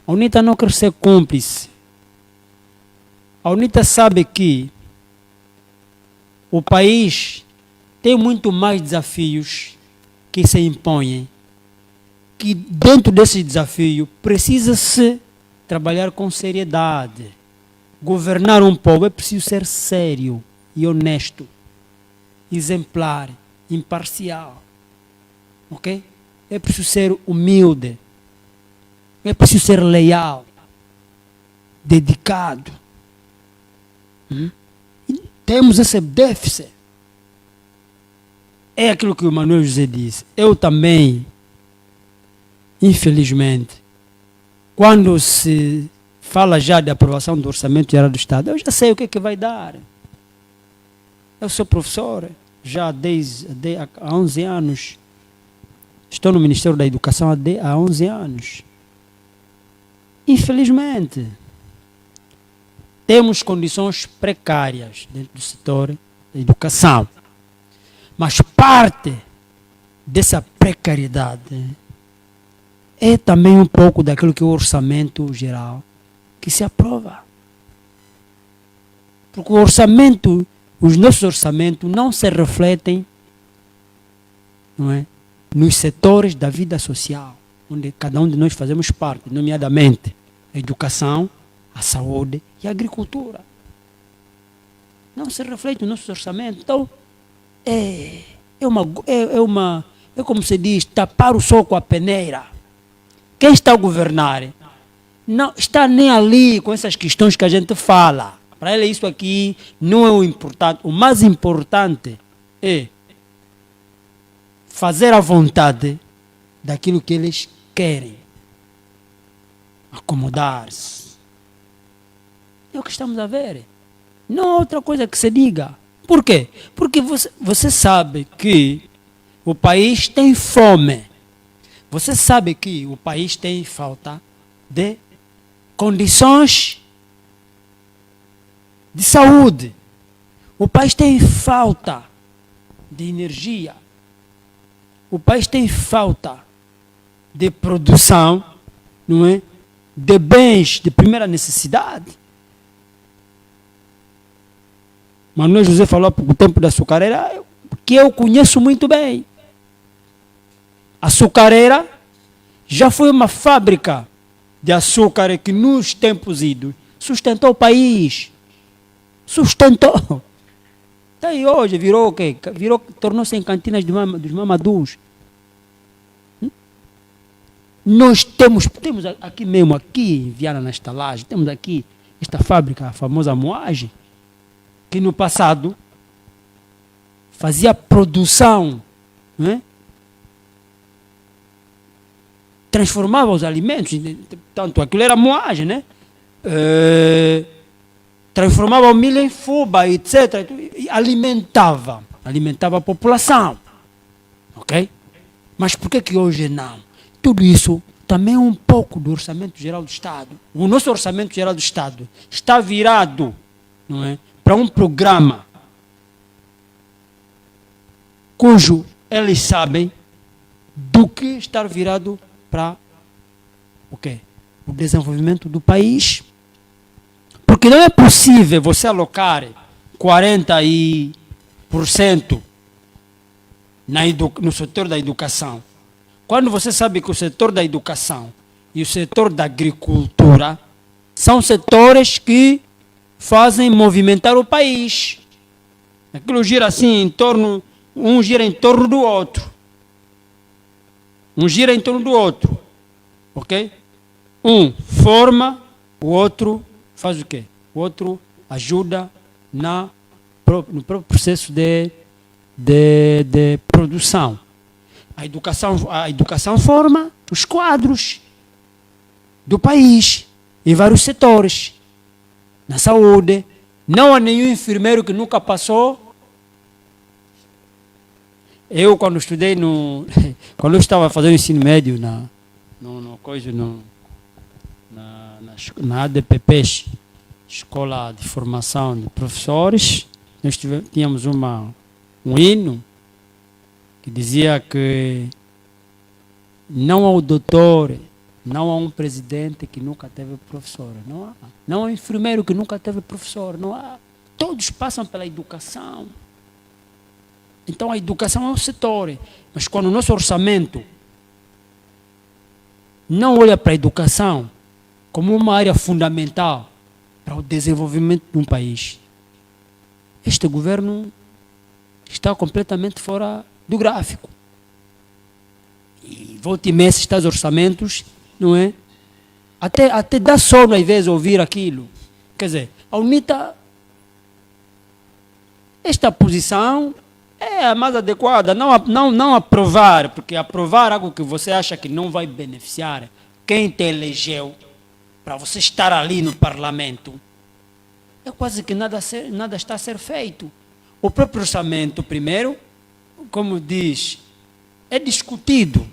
A UNITA não quer ser cúmplice. A UNITA sabe que o país tem muito mais desafios que se impõem, que dentro desse desafio precisa-se trabalhar com seriedade. Governar um povo é preciso ser sério e honesto, exemplar, imparcial. Ok? É preciso ser humilde. É preciso ser leal, dedicado. E temos esse déficit. É aquilo que o Manuel José disse. Eu também, infelizmente, quando se fala já de aprovação do Orçamento Geral do Estado, eu já sei o que é que vai dar. Eu sou professor, já há 11 anos. Estou no Ministério da Educação há 11 anos. Infelizmente, temos condições precárias dentro do setor da educação. Mas parte dessa precariedade é também um pouco daquilo que é o orçamento geral que se aprova. Porque o orçamento, os nossos orçamentos não se refletem, não é, nos setores da vida social, onde cada um de nós fazemos parte, nomeadamente a educação, a saúde e a agricultura. Não se reflete no nosso orçamento. Então, é como se diz, tapar o sol com a peneira. Quem está a governar não está nem ali com essas questões que a gente fala. Para ele isso aqui não é o importante. O mais importante é fazer a vontade daquilo que eles querem. Acomodar-se. É o que estamos a ver. Não há outra coisa que se diga. Por quê? Porque você sabe que o país tem fome. Você sabe que o país tem falta de condições de saúde. O país tem falta de energia. O país tem falta de produção, não é? De bens de primeira necessidade. Manuel José falou há pouco tempo da açucareira, que eu conheço muito bem. A açucareira já foi uma fábrica de açúcar que nos tempos idos sustentou o país. Sustentou. Até hoje virou o quê? Tornou-se em cantinas dos mamadus. Nós temos aqui mesmo, aqui em Viana na estalagem, temos aqui esta fábrica, a famosa moagem, que no passado fazia produção, né? Transformava os alimentos, tanto aquilo era moagem, né? Transformava o milho em fubá, etc. E alimentava a população, ok? Mas por que hoje não? Tudo isso também é um pouco do orçamento geral do Estado. O nosso orçamento geral do Estado está virado, não é, para um programa cujo eles sabem do que estar virado para o quê? O desenvolvimento do país. Porque não é possível você alocar 40% no setor da educação, quando você sabe que o setor da educação e o setor da agricultura são setores que fazem movimentar o país. Aquilo gira assim em torno, um gira em torno do outro. Um gira em torno do outro. Ok? Um forma, o outro faz o quê? O outro ajuda no próprio processo de produção. A educação forma os quadros do país em vários setores. Na saúde, não há nenhum enfermeiro que nunca passou. Eu, quando estudei quando eu estava fazendo ensino médio na ADPP, Escola de Formação de Professores, nós tínhamos um hino que dizia que não há um doutor, não há um presidente que nunca teve professor, não há um enfermeiro que nunca teve professor, todos passam pela educação. Então a educação é um setor, mas quando o nosso orçamento não olha para a educação como uma área fundamental para o desenvolvimento de um país, este governo está completamente fora do gráfico. E volta e meia estes orçamentos, não é? Até dá sono às vezes ouvir aquilo. Quer dizer, a UNITA, esta posição é a mais adequada, não aprovar, porque aprovar algo que você acha que não vai beneficiar quem te elegeu para você estar ali no parlamento, é quase que nada está a ser feito. O próprio orçamento, primeiro, como diz, é discutido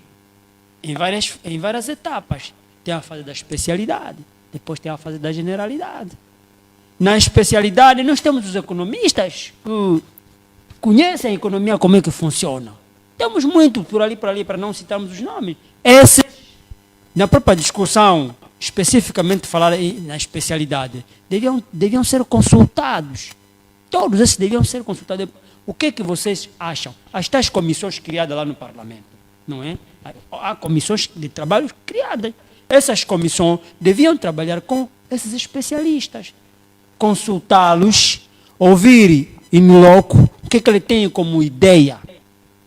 em várias etapas. Tem a fase da especialidade, depois tem a fase da generalidade. Na especialidade, nós temos os economistas que conhecem a economia, como é que funciona. Temos muito por ali, para não citarmos os nomes. Esse, na própria discussão, especificamente falar na especialidade, deviam ser consultados. Todos esses deviam ser consultados. O que vocês acham? As tais comissões criadas lá no parlamento, não é? Há comissões de trabalho criadas. Essas comissões deviam trabalhar com esses especialistas, consultá-los, ouvir in loco o que ele tem como ideia.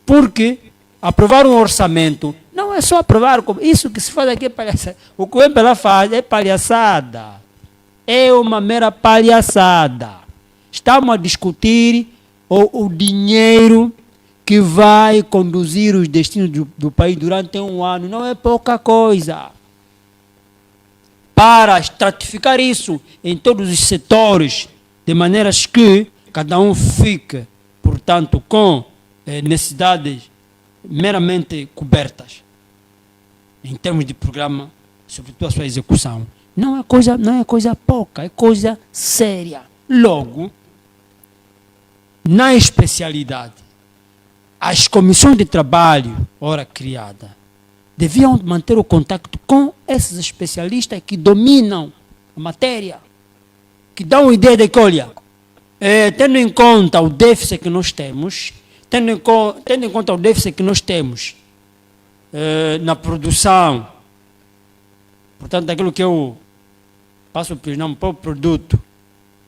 Porque aprovar um orçamento não é só aprovar, isso que se faz aqui é palhaçada. O que o MPLA faz é palhaçada. É uma mera palhaçada. Estamos a discutir o dinheiro que vai conduzir os destinos do país durante um ano. Não é pouca coisa. Para estratificar isso em todos os setores, de maneiras que cada um fique, portanto, com necessidades meramente cobertas, em termos de programa, sobretudo a sua execução. Não é coisa pouca, é coisa séria. Logo, na especialidade, as comissões de trabalho, ora criadas, deviam manter o contato com esses especialistas que dominam a matéria, que dão ideia de que, olha, tendo em conta o déficit que nós temos, tendo em conta o déficit que nós temos na produção, portanto, daquilo que eu passo por não para o produto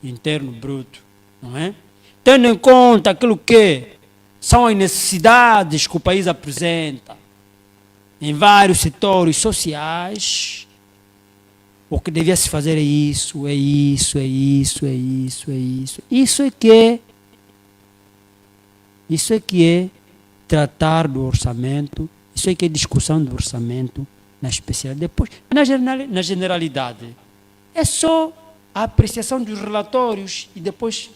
interno bruto, não é? Tendo em conta aquilo que são as necessidades que o país apresenta em vários setores sociais, o que devia se fazer é isso, é isso, é isso, é isso, é isso. Isso é que é tratar do orçamento, isso é que é discussão do orçamento na especialidade. Depois, na generalidade, é só a apreciação dos relatórios e depois,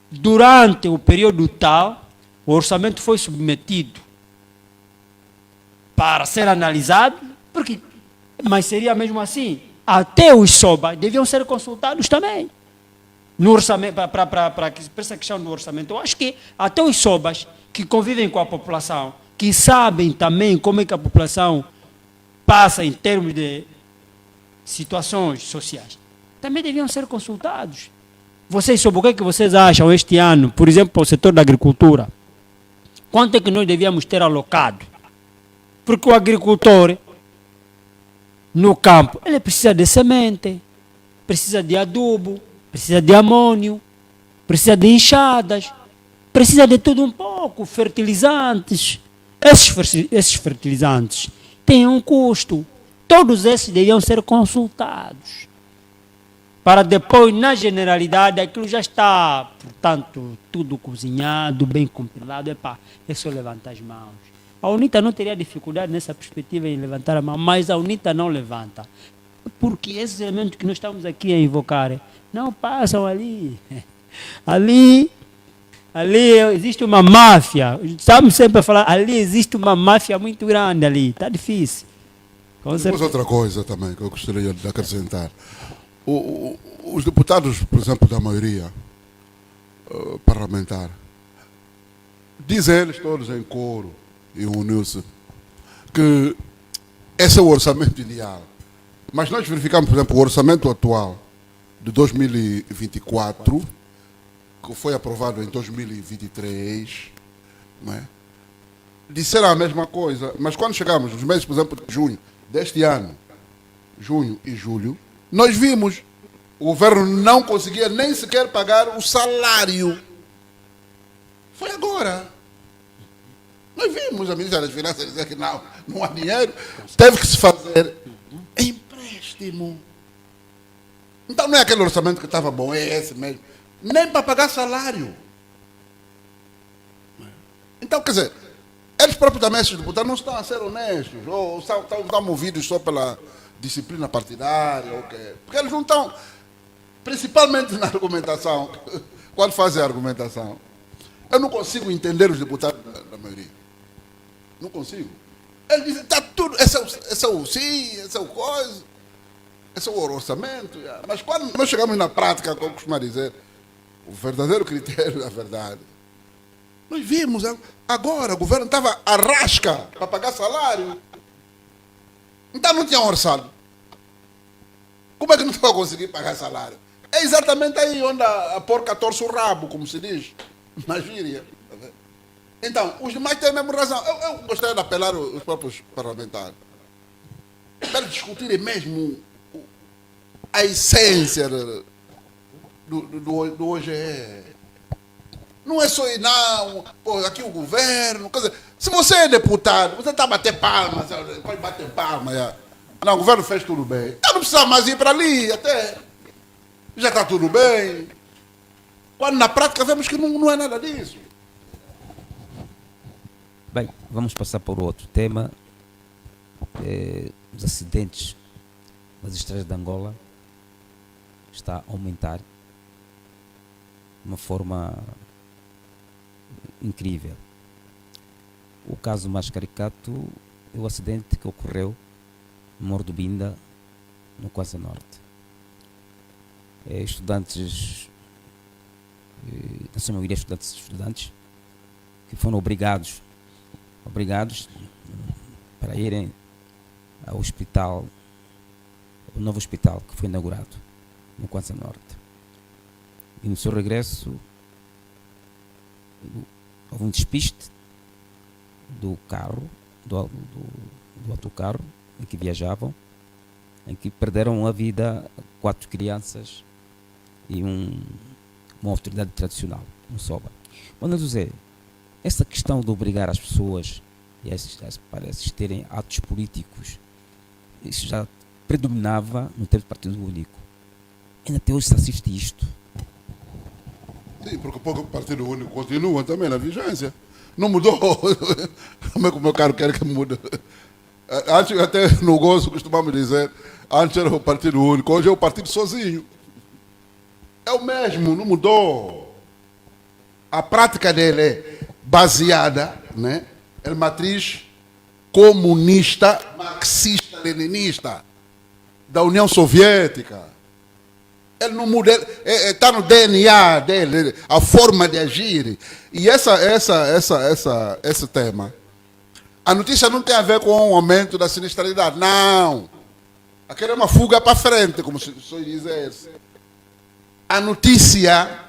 durante o período tal, o orçamento foi submetido para ser analisado, mas seria mesmo assim. Até os SOBA deviam ser consultados também. No orçamento, para essa questão do orçamento, eu acho que até os SOBAs que convivem com a população, que sabem também como é que a população passa em termos de situações sociais, também deviam ser consultados. Vocês, sobre o que é que vocês acham este ano, por exemplo, para o setor da agricultura? Quanto é que nós devíamos ter alocado? Porque o agricultor, no campo, ele precisa de semente, precisa de adubo, precisa de amônio, precisa de enxadas, precisa de tudo um pouco, fertilizantes. Esses fertilizantes têm um custo. Todos esses deviam ser consultados. Para depois, na generalidade, aquilo já está, portanto, tudo cozinhado, bem compilado. É só levantar as mãos. A UNITA não teria dificuldade nessa perspectiva em levantar a mão, mas a UNITA não levanta. Porque esses elementos que nós estamos aqui a invocar não passam ali. Ali existe uma máfia. Estamos sempre a falar, ali existe uma máfia muito grande ali. Está difícil. Depois outra coisa também que eu gostaria de acrescentar. Os deputados, por exemplo, da maioria parlamentar, dizem eles todos em coro e uniu-se que esse é o orçamento ideal. Mas nós verificamos, por exemplo, o orçamento atual de 2024, que foi aprovado em 2023, não é? Disseram a mesma coisa, mas quando chegamos nos meses, por exemplo, de junho deste ano, junho e julho, nós vimos o governo não conseguia nem sequer pagar o salário. Foi agora. Nós vimos a ministra das Finanças dizer que não há dinheiro, teve que se fazer empréstimo. Então não é aquele orçamento que estava bom, é esse mesmo. Nem para pagar salário. Então, quer dizer, eles próprios também, esses deputados, não estão a ser honestos, ou estão movidos só pela disciplina partidária, ou quê? Porque eles não estão, principalmente na argumentação, quando fazem a argumentação, eu não consigo entender os deputados da maioria. Não consigo. Eles dizem, está tudo, esse é o sim, esse é o coisa, esse é o orçamento. Mas quando nós chegamos na prática, como eu costumo dizer, o verdadeiro critério da verdade, nós vimos, agora o governo estava à rasca para pagar salário. Então não tinha orçado. Como é que não estava conseguindo pagar salário? É exatamente aí onde a porca torce o rabo, como se diz na gíria. Então, os demais têm a mesma razão. Eu gostaria de apelar os próprios parlamentares para discutirem mesmo a essência do OGE. Não é só ir, não, pô, aqui o governo. Quer dizer, se você é deputado, você está a bater palmas, pode bater palmas. Não, o governo fez tudo bem. Então não precisa mais ir para ali, até. Já está tudo bem. Quando na prática vemos que não é nada disso. Bem, vamos passar por outro tema. Os acidentes nas estradas de Angola está a aumentar de uma forma incrível. O caso mais caricato é o acidente que ocorreu no Morro do Binda, no Kwanza Norte. Estudantes, na sua maioria estudantes, que foram obrigados para irem ao hospital, o novo hospital que foi inaugurado no Kwanza Norte. E no seu regresso houve um despiste do carro, do autocarro em que viajavam, em que perderam a vida 4 crianças e uma autoridade tradicional, um SOBA. Bom, José, essa questão de obrigar as pessoas para assistirem atos políticos, isso já predominava no tempo do Partido Único. Ainda até hoje se assiste isto. Sim, porque o Partido Único continua também na vigência. Não mudou. Como é que o meu caro quer que mude? Antes, até no gozo, costumamos dizer, antes era o Partido Único, hoje é o partido sozinho. É o mesmo, não mudou. A prática dele é baseada, né, em matriz comunista, marxista-leninista, da União Soviética. Ele não muda, está no DNA dele, a forma de agir. E esse tema, a notícia não tem a ver com o aumento da sinistralidade, não. Aquela é uma fuga para frente, como se diz. A notícia,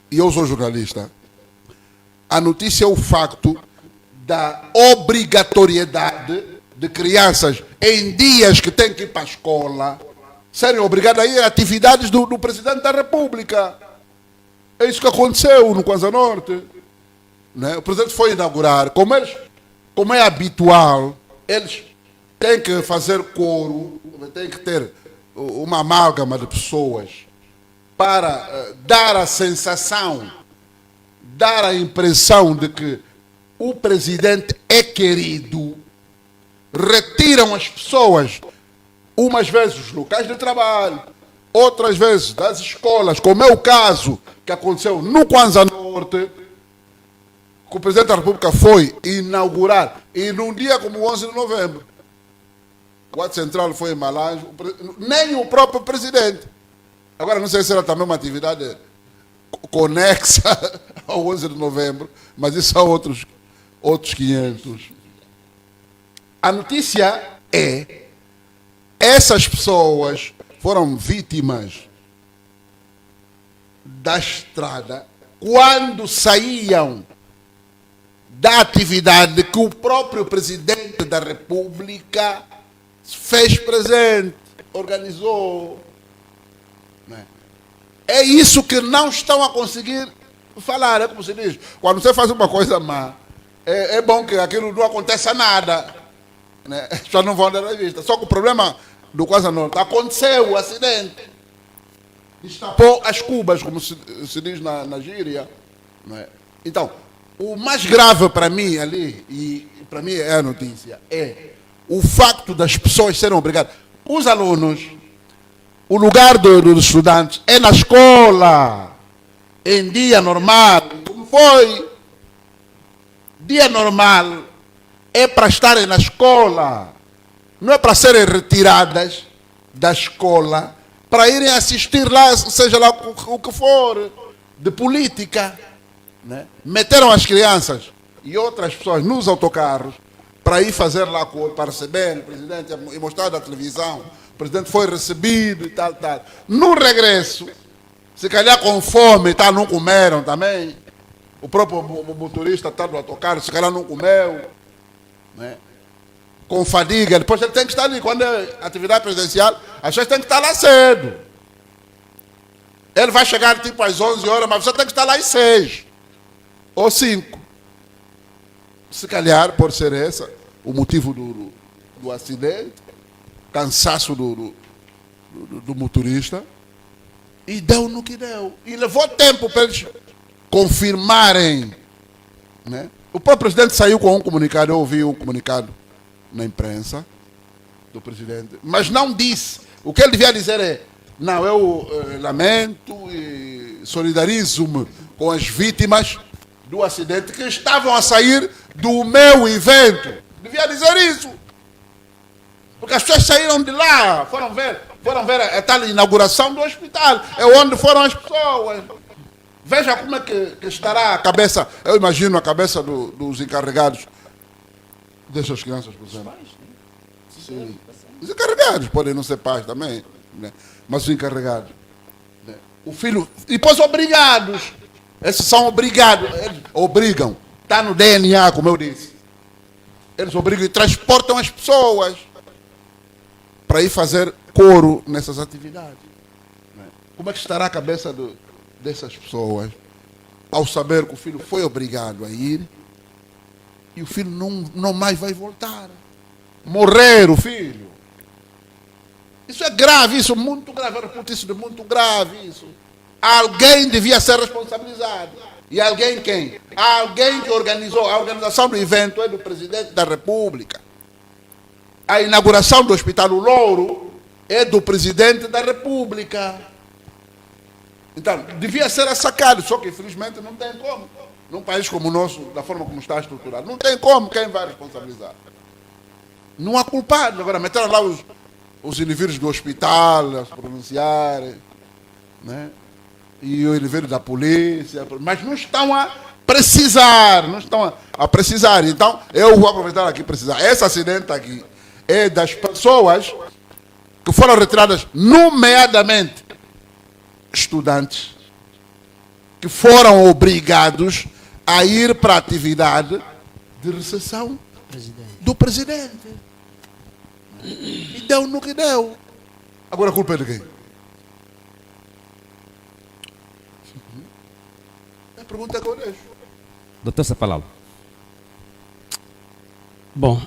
e eu sou jornalista, a notícia é o facto da obrigatoriedade de crianças em dias que têm que ir para a escola serem obrigadas a ir a atividades do Presidente da República. É isso que aconteceu no Kwanza Norte. Né? O Presidente foi inaugurar. Como é habitual, eles têm que fazer coro, têm que ter uma amálgama de pessoas para dar a sensação, dar a impressão de que o Presidente é querido. Retiram as pessoas, umas vezes dos locais de trabalho, outras vezes das escolas, como é o caso que aconteceu no Kwanza Norte, que o Presidente da República foi inaugurar, e num dia como o 11 de novembro, o quadro central foi em Malange, nem o próprio Presidente. Agora, não sei se era também uma atividade conexa ao 11 de novembro, mas isso são outros 500. A notícia é: essas pessoas foram vítimas da estrada quando saíam da atividade que o próprio Presidente da República fez presente, organizou. É isso que não estão a conseguir falar. É como se diz, quando você faz uma coisa má, é bom que aquilo não aconteça nada. Né? As pessoas não vão dar a vista. Só que o problema do Kwanza Norte, aconteceu o acidente. Destapou as cubas, como se diz na gíria. Né? Então, o mais grave para mim ali, e para mim é a notícia, é o facto das pessoas serem obrigadas. Os alunos, o lugar dos estudantes é na escola, em dia normal, como foi. Dia normal é para estarem na escola, não é para serem retiradas da escola, para irem assistir lá, seja lá o que for, de política. Né? Meteram as crianças e outras pessoas nos autocarros para ir fazer lá, para receber o Presidente e mostrar da televisão. O Presidente foi recebido e tal. No regresso, se calhar com fome, não comeram também. O próprio motorista está do autocarro, se calhar não comeu. Né? Com fadiga, depois ele tem que estar ali. Quando é atividade presidencial, as pessoas têm que estar lá cedo. Ele vai chegar tipo às 11 horas, mas você tem que estar lá às 6 ou 5. Se calhar, por ser esse o motivo do acidente, cansaço do motorista, e deu no que deu. E levou tempo para eles confirmarem. Né? O próprio Presidente saiu com um comunicado, eu ouvi um comunicado na imprensa do Presidente, mas não disse. O que ele devia dizer é: não, eu lamento e solidarizo-me com as vítimas do acidente que estavam a sair do meu evento. Devia dizer isso. Porque as pessoas saíram de lá, foram ver a tal inauguração do hospital. É onde foram as pessoas. Veja como é que estará a cabeça, eu imagino a cabeça dos encarregados dessas crianças, por exemplo. Sim. Os encarregados podem não ser pais também, né? Mas os encarregados. Né? O filho. E depois obrigados. Esses são obrigados. Eles obrigam. Está no DNA, como eu disse. Eles obrigam e transportam as pessoas para ir fazer coro nessas atividades. Né? Como é que estará a cabeça dessas pessoas ao saber que o filho foi obrigado a ir e o filho não mais vai voltar? Morrer o filho. Isso é grave, isso, muito grave. Eu reputo isso de muito grave, isso. Alguém devia ser responsabilizado. E alguém quem? Alguém que organizou. A organização do evento é do presidente da República. A inauguração do Hospital Louro é do presidente da República. Então, devia ser assacado, só que infelizmente não tem como. Num país como o nosso, da forma como está estruturado, não tem como. Quem vai responsabilizar? Não há culpado. Agora, meteram lá os indivíduos do hospital a se pronunciarem, né? E o indivíduo da polícia, mas não estão a precisar, não estão a precisar. Então, eu vou aproveitar aqui e precisar. Esse acidente aqui é das pessoas que foram retiradas, nomeadamente estudantes, que foram obrigados a ir para a atividade de recepção do presidente. E deu no que deu. Agora a culpa é de quem? A pergunta é que eu deixo. Doutor Sapalalo. Bom,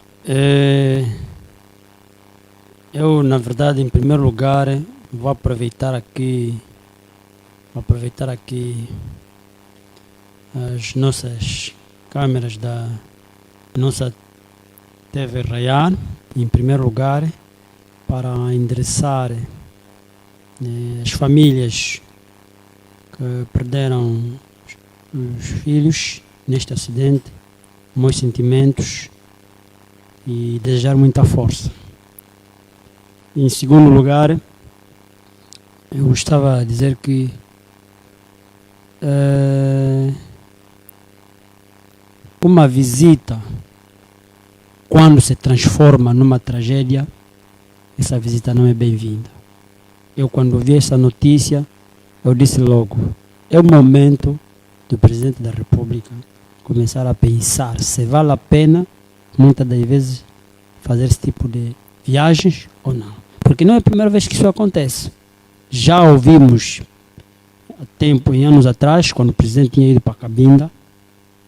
eu, na verdade, em primeiro lugar, vou aproveitar aqui as nossas câmeras da nossa TV Rayan, em primeiro lugar, para endereçar as famílias que perderam os filhos neste acidente, meus sentimentos e desejar muita força. Em segundo lugar, eu gostava de dizer que uma visita, quando se transforma numa tragédia, essa visita não é bem-vinda. Eu, quando vi essa notícia, eu disse logo, é o momento do presidente da República começar a pensar se vale a pena, muitas das vezes, fazer esse tipo de viagens ou não. Porque não é a primeira vez que isso acontece. Já ouvimos há tempo, em anos atrás, quando o presidente tinha ido para Cabinda,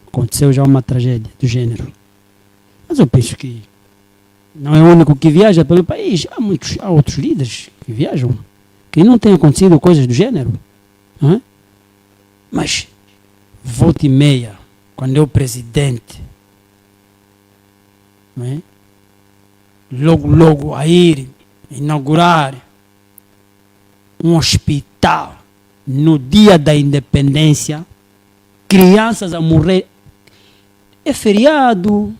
aconteceu já uma tragédia do gênero. Mas eu penso que não é o único que viaja pelo país. Há outros líderes que viajam, que não tem acontecido coisas do gênero. Não é? Mas, volta e meia, quando é o presidente, não é? Logo a ir inaugurar um hospital no dia da independência, crianças a morrer, é feriado.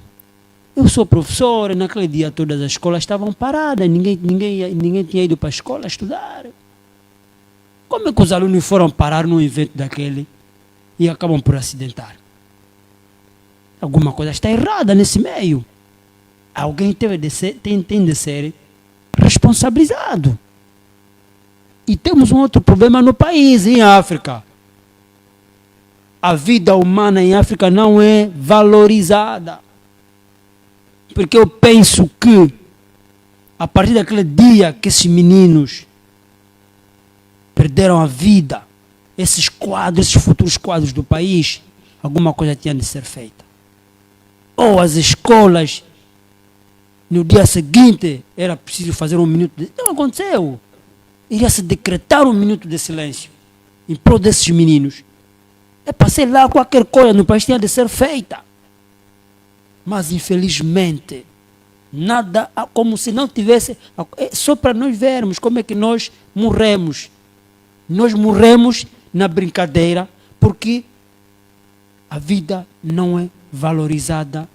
Eu sou professor, naquele dia todas as escolas estavam paradas, ninguém tinha ido para a escola estudar. Como é que os alunos foram parar num evento daquele e acabam por acidentar? Alguma coisa está errada nesse meio. Alguém tem de ser responsabilizado. E temos um outro problema no país, em África. A vida humana em África não é valorizada. Porque eu penso que, a partir daquele dia que esses meninos perderam a vida, esses futuros quadros do país, alguma coisa tinha de ser feita. Ou as escolas, no dia seguinte, era preciso fazer um minuto de... Não aconteceu. Iria se decretar um minuto de silêncio em prol desses meninos. É para ser lá, qualquer coisa no país tinha de ser feita. Mas, infelizmente, nada, como se não tivesse... Só para nós vermos como é que nós morremos. Nós morremos na brincadeira porque a vida não é valorizada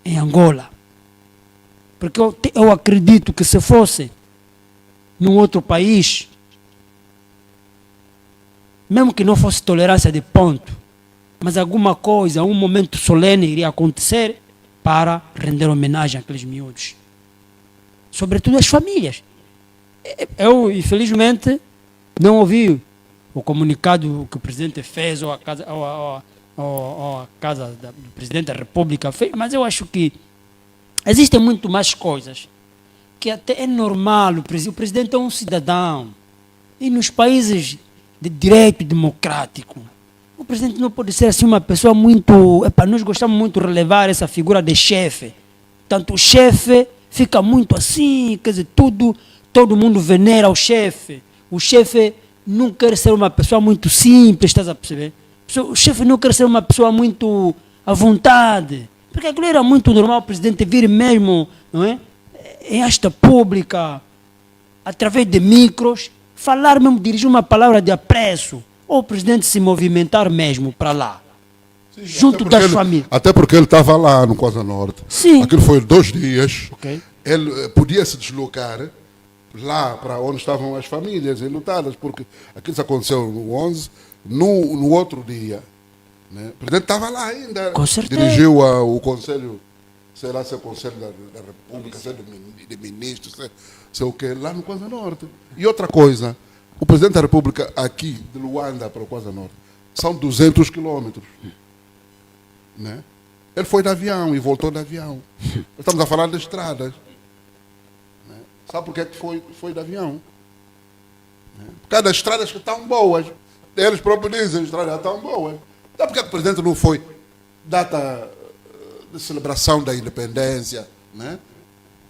em Angola. Porque eu acredito que se fosse num outro país, mesmo que não fosse tolerância de ponto, mas alguma coisa, um momento solene iria acontecer para render homenagem àqueles miúdos. Sobretudo as famílias. Eu, infelizmente, não ouvi o comunicado que o presidente fez ou a casa do presidente da República fez, mas eu acho que existem muito mais coisas que até é normal. O presidente é um cidadão. E nos países de direito democrático, o presidente não pode ser assim uma pessoa muito... nós gostamos muito de relevar essa figura de chefe. Tanto o chefe fica muito assim, quer dizer, tudo todo mundo venera o chefe. O chefe não quer ser uma pessoa muito simples, estás a perceber? O chefe não quer ser uma pessoa muito à vontade. Porque aquilo era muito normal o presidente vir mesmo, não é? Em esta pública, através de micros, falar mesmo, dirigir uma palavra de apreço. Ou o presidente se movimentar mesmo para lá. Sim, junto das famílias. Até porque ele estava lá no Cosa Norte. Sim. Aquilo foi 2 dias. Ok. Ele podia se deslocar lá para onde estavam as famílias enlutadas, porque aquilo aconteceu no 11, no outro dia. Né? O presidente estava lá ainda. Com certeza. Dirigiu o Conselho, sei lá se é o Conselho da República, se é de Ministros, sei o quê, lá no Cosa Norte. E outra coisa, o presidente da República aqui, de Luanda para o Cosa Norte, são 200 quilômetros. Né? Ele foi de avião e voltou de avião. Estamos a falar de estradas. Né? Sabe por que é que foi de avião? Né? Por causa das estradas que estão boas. Eles próprios dizem, as estradas estão boas. Sabe por que é que o presidente não foi data de celebração da independência? Né?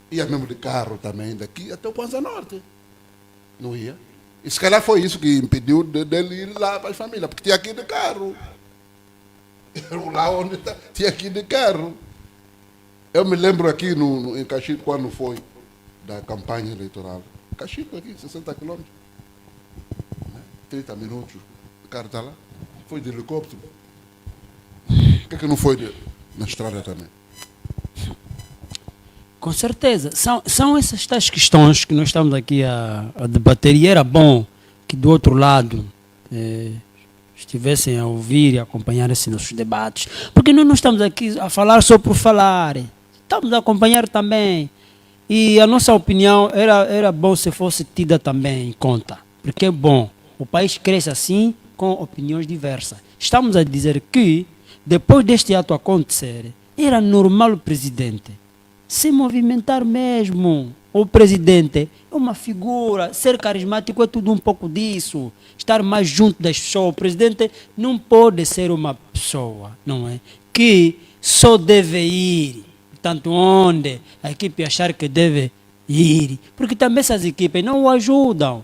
Ia mesmo de carro também, daqui até o Cosa Norte. Não ia. E se calhar foi isso que impediu dele ir lá para as famílias, porque tinha que ir de carro. Lá onde está, tinha que ir de carro. Eu me lembro aqui em Caxico, quando foi da campanha eleitoral. Caxico aqui, 60 quilômetros. 30 minutos, o carro está lá. Foi de helicóptero. Por que não foi na estrada também? Com certeza. São essas tais questões que nós estamos aqui a debater, e era bom que do outro lado estivessem a ouvir e acompanhar esses nossos debates, porque nós não estamos aqui a falar só por falar, estamos a acompanhar também, e a nossa opinião era bom se fosse tida também em conta, porque é bom, o país cresce assim com opiniões diversas. Estamos a dizer que depois deste ato acontecer, era normal o presidente se movimentar mesmo. O presidente é uma figura, ser carismático é tudo um pouco disso, estar mais junto das pessoas. O presidente não pode ser uma pessoa, não é? Que só deve ir, portanto, onde a equipe achar que deve ir, porque também essas equipes não o ajudam.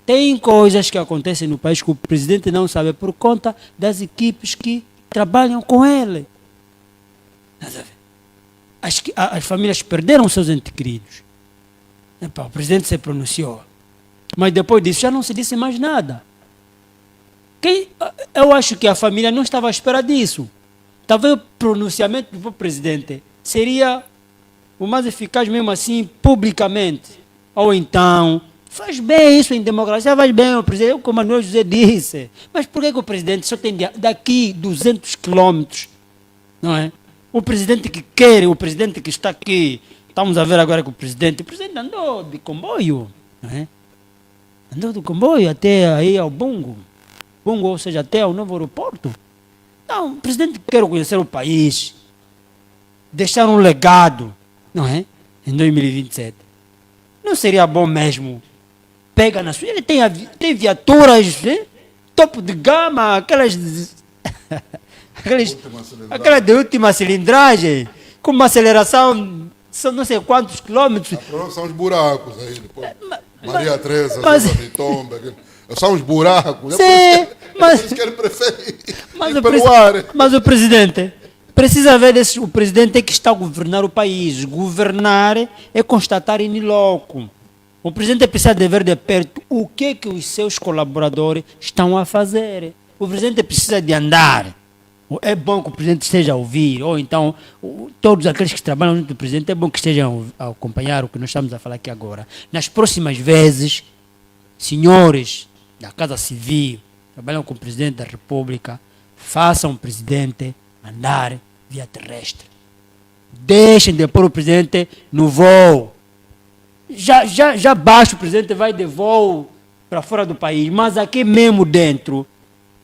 Tem coisas que acontecem no país que o presidente não sabe por conta das equipes que trabalham com ele. As famílias perderam seus entes queridos. Epa, o presidente se pronunciou. Mas depois disso já não se disse mais nada. Eu acho que a família não estava à espera disso. Talvez o pronunciamento do presidente seria o mais eficaz mesmo assim, publicamente. Ou então, faz bem isso em democracia, faz bem o presidente, como o Manuel José disse. Mas por que o presidente só tem daqui 200 quilômetros, não é? O presidente que quer, o presidente que está aqui, estamos a ver agora que o presidente andou de comboio, não é? Andou de comboio até aí ao Bungo, ou seja, até ao novo aeroporto. Então, o presidente quer conhecer o país, deixar um legado, não é? Em 2027. Não seria bom mesmo? Pega na sua... Ele tem viaturas, né? Topo de gama, aquelas de última cilindragem, com uma aceleração, são não sei quantos quilômetros. São os buracos aí, depois. Maria Teresa, Vitomba, são os buracos. Sim, mas que ele prefere mas o presidente precisa ver o presidente é que está a governar o país. Governar é constatar in loco. O presidente precisa de ver de perto o que os seus colaboradores estão a fazer. O presidente precisa de andar. É bom que o presidente esteja a ouvir, ou então todos aqueles que trabalham junto do presidente, é bom que estejam a acompanhar o que nós estamos a falar aqui agora. Nas próximas vezes, senhores da Casa Civil, trabalham com o presidente da República, façam o presidente andar via terrestre. Deixem de pôr o presidente no voo. Já baixa o presidente, vai de voo para fora do país, mas aqui mesmo dentro,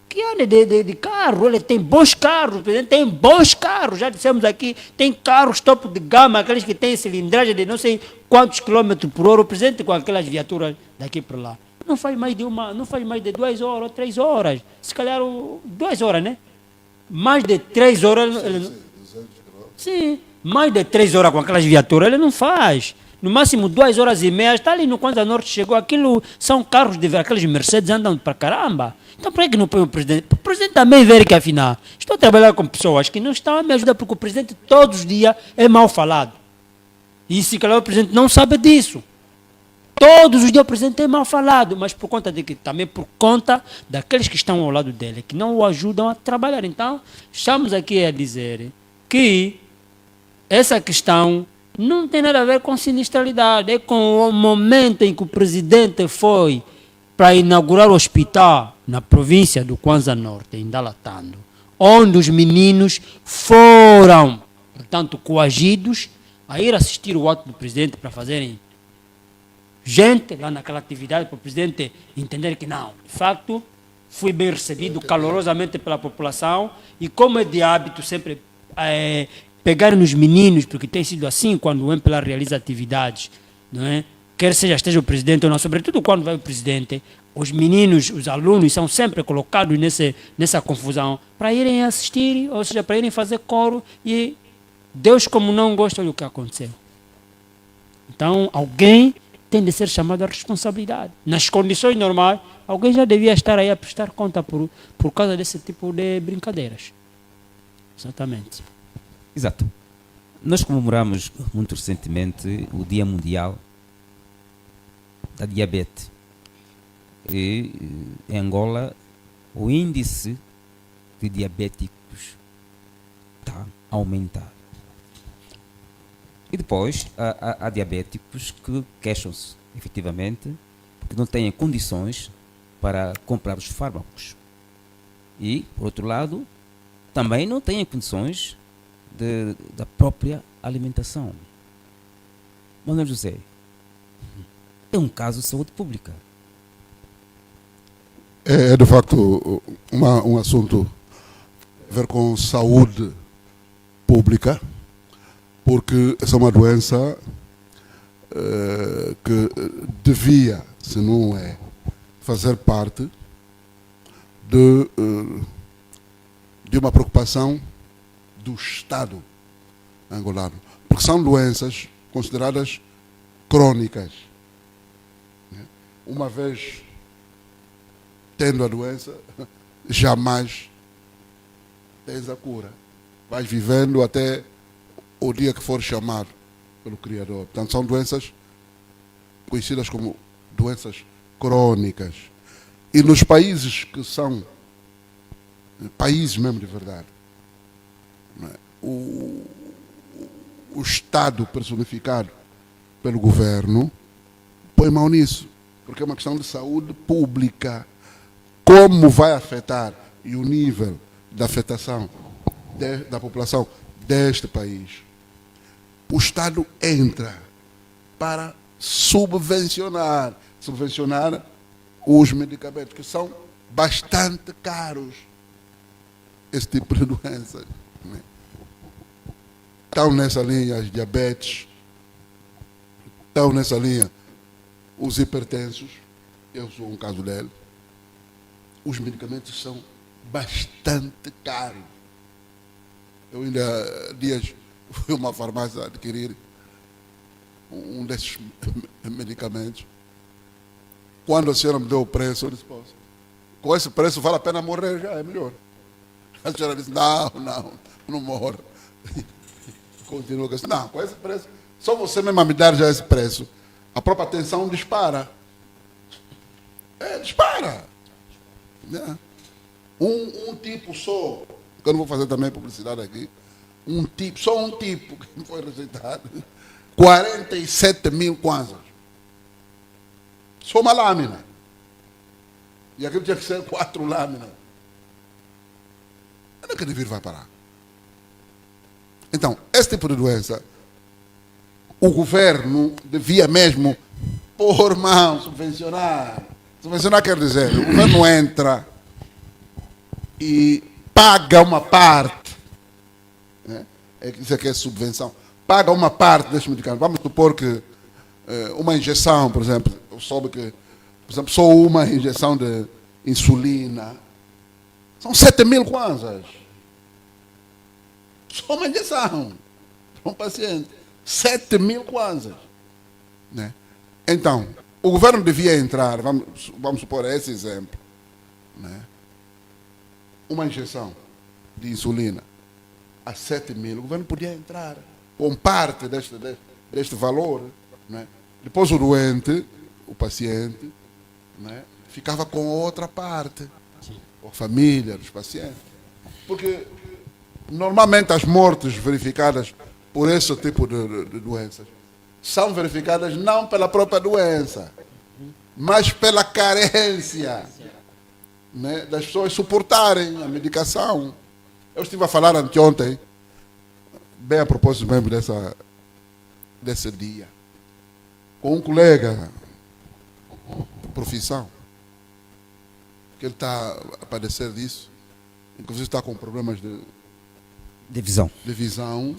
que anda de carro, ele tem bons carros, o presidente tem bons carros, já dissemos aqui, tem carros topo de gama, aqueles que têm cilindragem de não sei quantos quilômetros por hora, o presidente com aquelas viaturas daqui para lá. Não faz mais de 2 horas ou 3 horas, se calhar 2 horas, né? Mais de 3 horas, sim, mais de 3 horas com aquelas viaturas ele não faz. no máximo 2 horas e meia, está ali no Kwanza Norte, chegou. Aquilo são carros de aqueles Mercedes andam para caramba. Então por que não põe o presidente? O presidente também vê que afinal, estou a trabalhar com pessoas que não estão a me ajudar, porque o presidente todos os dias é mal falado. E se calhar o presidente não sabe disso. Todos os dias o presidente é mal falado, mas por conta de que também por conta daqueles que estão ao lado dele, que não o ajudam a trabalhar. Então, estamos aqui a dizer que essa questão não tem nada a ver com sinistralidade, é com o momento em que o presidente foi para inaugurar o hospital na província do Kwanza Norte, em Dalatando, onde os meninos foram, portanto, coagidos a ir assistir o ato do presidente para fazerem gente lá naquela atividade, para o presidente entender que não, de facto, fui bem recebido calorosamente pela população e como é de hábito sempre pegar nos meninos, porque tem sido assim quando o MPLA realiza atividades, não é? Quer seja esteja o presidente ou não, sobretudo quando vai o presidente, os meninos, os alunos são sempre colocados nessa confusão para irem assistir, ou seja, para irem fazer coro e Deus como não gosta do que aconteceu. Então, alguém tem de ser chamado à responsabilidade. Nas condições normais, alguém já devia estar aí a prestar conta por causa desse tipo de brincadeiras. Exatamente. Exato. Nós comemoramos muito recentemente o Dia Mundial da Diabetes. E em Angola, o índice de diabéticos está a aumentar. E depois, há diabéticos que queixam-se, efetivamente, porque não têm condições para comprar os fármacos. E, por outro lado, também não têm condições da própria alimentação. Manuel José, é um caso de saúde pública. É de facto um assunto a ver com saúde pública, porque essa é uma doença que devia, se não é, fazer parte de uma preocupação do Estado angolano, porque são doenças consideradas crônicas. Uma vez tendo a doença, jamais tens a cura. Vais vivendo até o dia que for chamado pelo Criador. Portanto, são doenças conhecidas como doenças crônicas. E nos países que são países mesmo de verdade, o Estado personificado pelo governo põe mão nisso, porque é uma questão de saúde pública. Como vai afetar e o nível da afetação da população deste país? O Estado entra para subvencionar os medicamentos, que são bastante caros, esse tipo de doenças. Estão nessa linha as diabetes, estão nessa linha os hipertensos, eu sou um caso dele. Os medicamentos são bastante caros. Eu ainda há dias fui a uma farmácia adquirir um desses medicamentos. Quando a senhora me deu o preço, eu disse, com esse preço vale a pena morrer já, é melhor. A senhora disse, não morre. Continua com isso. Não, com esse preço, só você mesmo me dar já esse preço. A própria tensão dispara. Dispara. Um tipo só, que eu não vou fazer também publicidade aqui, só um tipo que me foi receitado, 47 mil kwanzas. Só uma lâmina. E aquilo tinha que ser 4 lâminas. Onde é que ele vai parar? Então, esse tipo de doença, o governo devia mesmo pôr mão, subvencionar. Subvencionar quer dizer, o governo entra e paga uma parte, né? Isso aqui é subvenção, paga uma parte deste medicamento. Vamos supor que uma injeção, por exemplo, eu soube que, por exemplo, só uma injeção de insulina são 7 mil kwanzas. Só uma injeção para um paciente, 7 mil kwanzas. Né? Então, o governo devia entrar, vamos supor esse exemplo, né? Uma injeção de insulina a 7.000, o governo podia entrar com parte deste valor, né? Depois o doente, o paciente, né? Ficava com outra parte, a família dos pacientes. Porque normalmente as mortes verificadas por esse tipo de doenças são verificadas não pela própria doença, mas pela carência, né, das pessoas suportarem a medicação. Eu estive a falar anteontem, bem a propósito mesmo desse dia, com um colega de profissão, que ele está a padecer disso, inclusive está com problemas De visão. de visão,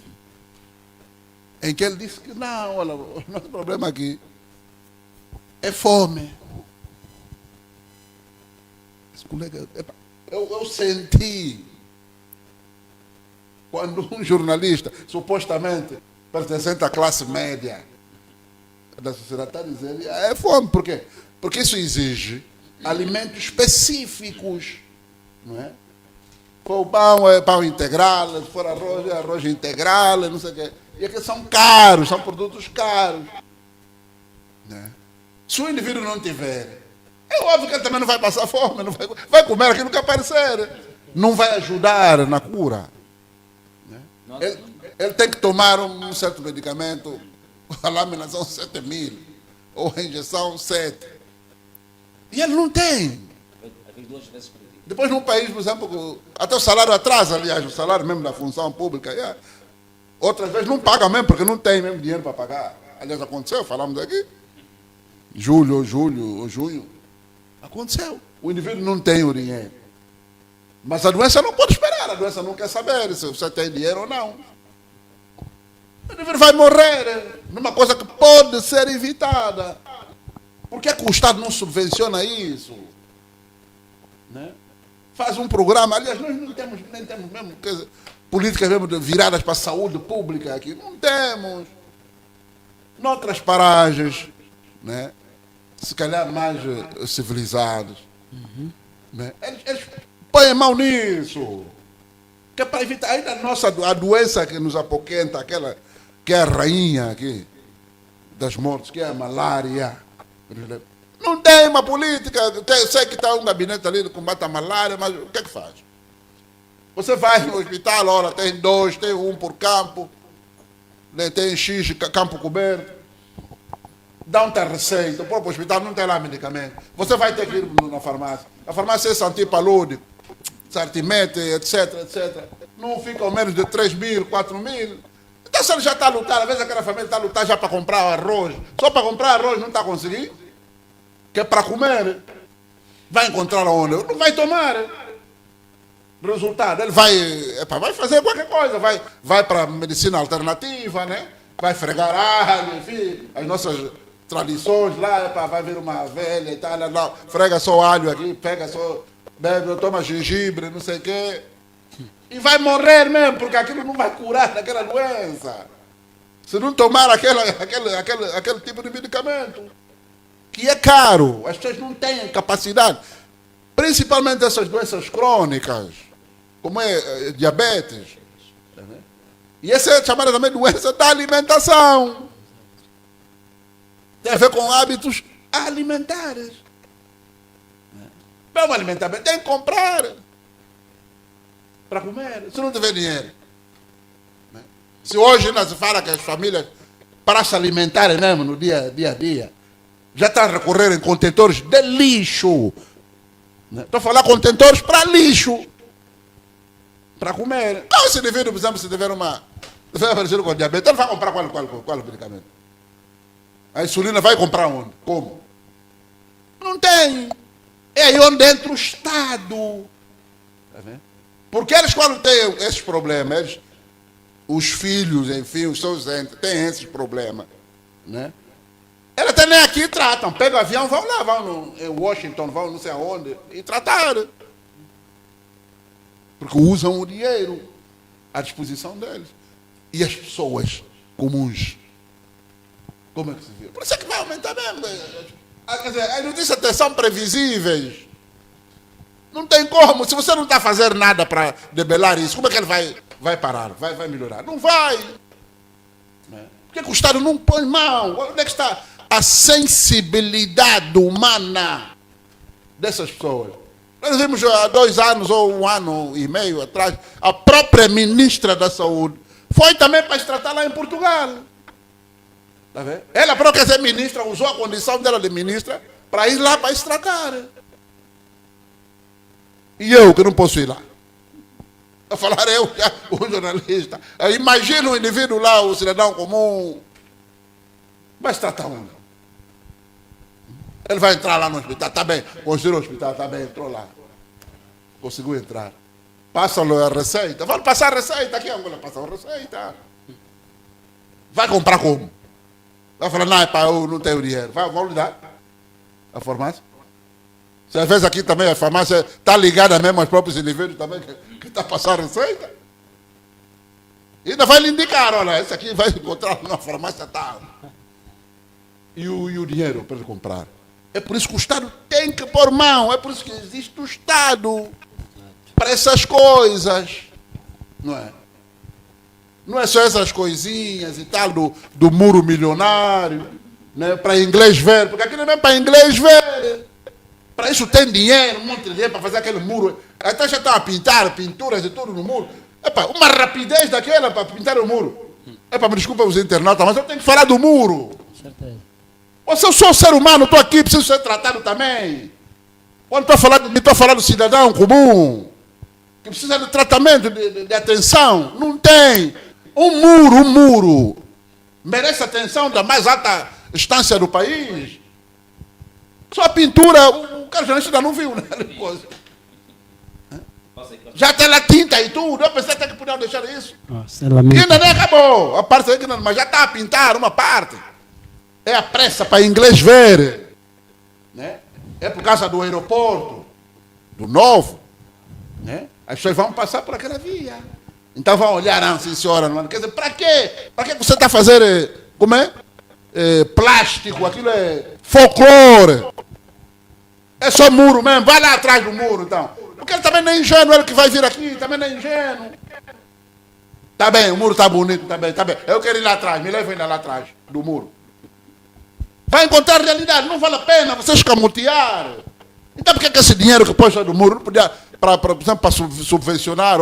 em que ele disse que não, olha, o nosso problema aqui é fome. Esse colega, eu senti quando um jornalista, supostamente pertencente à classe média da sociedade, está dizendo é fome. Por quê? Porque isso exige alimentos específicos, não é? For o pão, é pão integral, se for arroz, é arroz integral, não sei o quê. E aqui são caros, são produtos caros. Né? Se o indivíduo não tiver, é óbvio que ele também não vai passar fome, não vai comer aquilo que aparecer. Não vai ajudar na cura. Né? Ele tem que tomar um certo medicamento, a lâmina são 7.000, ou a injeção 7. E ele não tem. Depois num país, por exemplo, até o salário atrasa, aliás, o salário mesmo da função pública, outras vezes não paga mesmo, porque não tem mesmo dinheiro para pagar. Aliás, aconteceu, falamos aqui, julho ou junho, aconteceu. O indivíduo não tem o dinheiro. Mas a doença não pode esperar, a doença não quer saber se você tem dinheiro ou não. O indivíduo vai morrer numa coisa que pode ser evitada. Por que o Estado não subvenciona isso? Né? Faz um programa, aliás, nós nem temos mesmo políticas mesmo viradas para a saúde pública aqui, não temos. Noutras paragens, né? Se calhar mais civilizados, né? Eles põem a mão nisso, que é para evitar ainda a doença que nos apoquenta, aquela que é a rainha aqui das mortes, que é a malária. Não tem uma política. Sei que está um gabinete ali de combate à malária, mas o que é que faz? Você vai no hospital, olha, tem 2, tem 1 por campo, né, tem X campo coberto, dá-te a receita, o próprio hospital não tem lá medicamento. Você vai ter que ir na farmácia. A farmácia é antipalúdico, sartimete, etc. Não ficam menos de 3.000, 4.000. Então se ele já está a lutar, às vezes aquela família está a lutar já para comprar arroz. Só para comprar arroz não está a conseguir. Que é para comer. Vai encontrar onde? Não vai tomar. Resultado, ele vai fazer qualquer coisa. Vai para a medicina alternativa, né? Vai fregar alho, enfim, as nossas tradições lá, vai vir uma velha e tal, não, frega só alho aqui, pega só, bebe, toma gengibre, não sei o quê. E vai morrer mesmo, porque aquilo não vai curar daquela doença. Se não tomar aquele tipo de medicamento, que é caro, as pessoas não têm capacidade, principalmente essas doenças crônicas, como é diabetes. E essa é chamada também doença da alimentação. Tem a ver com hábitos alimentares. Para alimentar bem, tem que comprar para comer, se não tiver dinheiro. Se hoje ainda se fala que as famílias, para se alimentarem mesmo no dia a dia, já estão a recorrer em contentores de lixo. Estou a falar contentores para lixo. Para comer. Então, se indivíduo, por exemplo, se tiver aparecer com diabetes, ele vai comprar qual medicamento? A insulina vai comprar onde? Como? Não tem. É aí onde entra o Estado. Tá vendo? Porque eles, quando têm esses problemas, os filhos, enfim, os seus entes, têm esses problemas, né? Eles até nem aqui tratam. Pegam o avião, vão lá, vão em Washington, vão não sei aonde, e tratar. Porque usam o dinheiro à disposição deles. E as pessoas comuns Como é que se vê? Por isso é que vai aumentar mesmo. Quer dizer, as notícias até são previsíveis. Não tem como. Se você não está fazendo nada para debelar isso, como é que ele vai parar? Vai melhorar? Não vai. Por que o Estado não põe mão? Onde é que está a sensibilidade humana dessas pessoas? Nós vimos há 2 anos ou 1 ano e meio atrás, a própria ministra da Saúde foi também para se tratar lá em Portugal. Tá vendo? Ela própria, quer ser ministra, usou a condição dela de ministra para ir lá para se tratar. E eu que não posso ir lá. Eu falar, o jornalista. Imagina o indivíduo lá, o cidadão comum. Vai se tratar onde? Ele vai entrar lá no hospital, tá bem. Construiu o hospital, tá bem, entrou lá. Conseguiu entrar. Passa-lhe a receita. Vamos passar a receita aqui, Angola, passa a receita. Vai comprar como? Vai falar, não, pai, eu não tenho dinheiro. Vamos lhe dar a farmácia. Se às vezes aqui também a farmácia está ligada mesmo aos próprios indivíduos também, que está passando a receita. E ainda vai lhe indicar, olha, esse aqui vai encontrar na farmácia tal. E o dinheiro para ele comprar. É por isso que o Estado tem que pôr mão, é por isso que existe o Estado para essas coisas. Não é? Não é só essas coisinhas e tal do muro milionário, né, para inglês ver, porque aquilo é mesmo para inglês ver. Para isso tem dinheiro, um monte de dinheiro para fazer aquele muro. Até já estão a pintar pinturas e tudo no muro. Epa, uma rapidez daquela para pintar o muro. Epa, me desculpa os internautas, mas eu tenho que falar do muro. Certeza. Eu sou ser humano, estou aqui, preciso ser tratado também. Quando estou a falar do cidadão comum, que precisa de tratamento, de atenção, não tem. Um muro, merece atenção da mais alta instância do país. Só a pintura, o cara já ainda não viu, né? Já tem lá tinta e tudo, eu pensei até que podiam deixar isso. Nossa, E ainda nem acabou, a parte aí, mas já está a pintar uma parte. É a pressa para inglês ver. Né? É por causa do aeroporto, do novo. Né? As pessoas vão passar por aquela via. Então vão olhar, não, sim senhora, não. Quer dizer, para quê? Para que você está fazendo, como é? Plástico, aquilo é folclore. É só muro mesmo, vai lá atrás do muro então. Porque ele também não é ingênuo, ele que vai vir aqui, também não é ingênuo. Tá bem, o muro está bonito, tá bem. Eu quero ir lá atrás, me leva ainda lá atrás do muro. Vai encontrar realidade, não vale a pena você escamotear. Então por que esse dinheiro que pôs do muro não podia, por exemplo, para subvencionar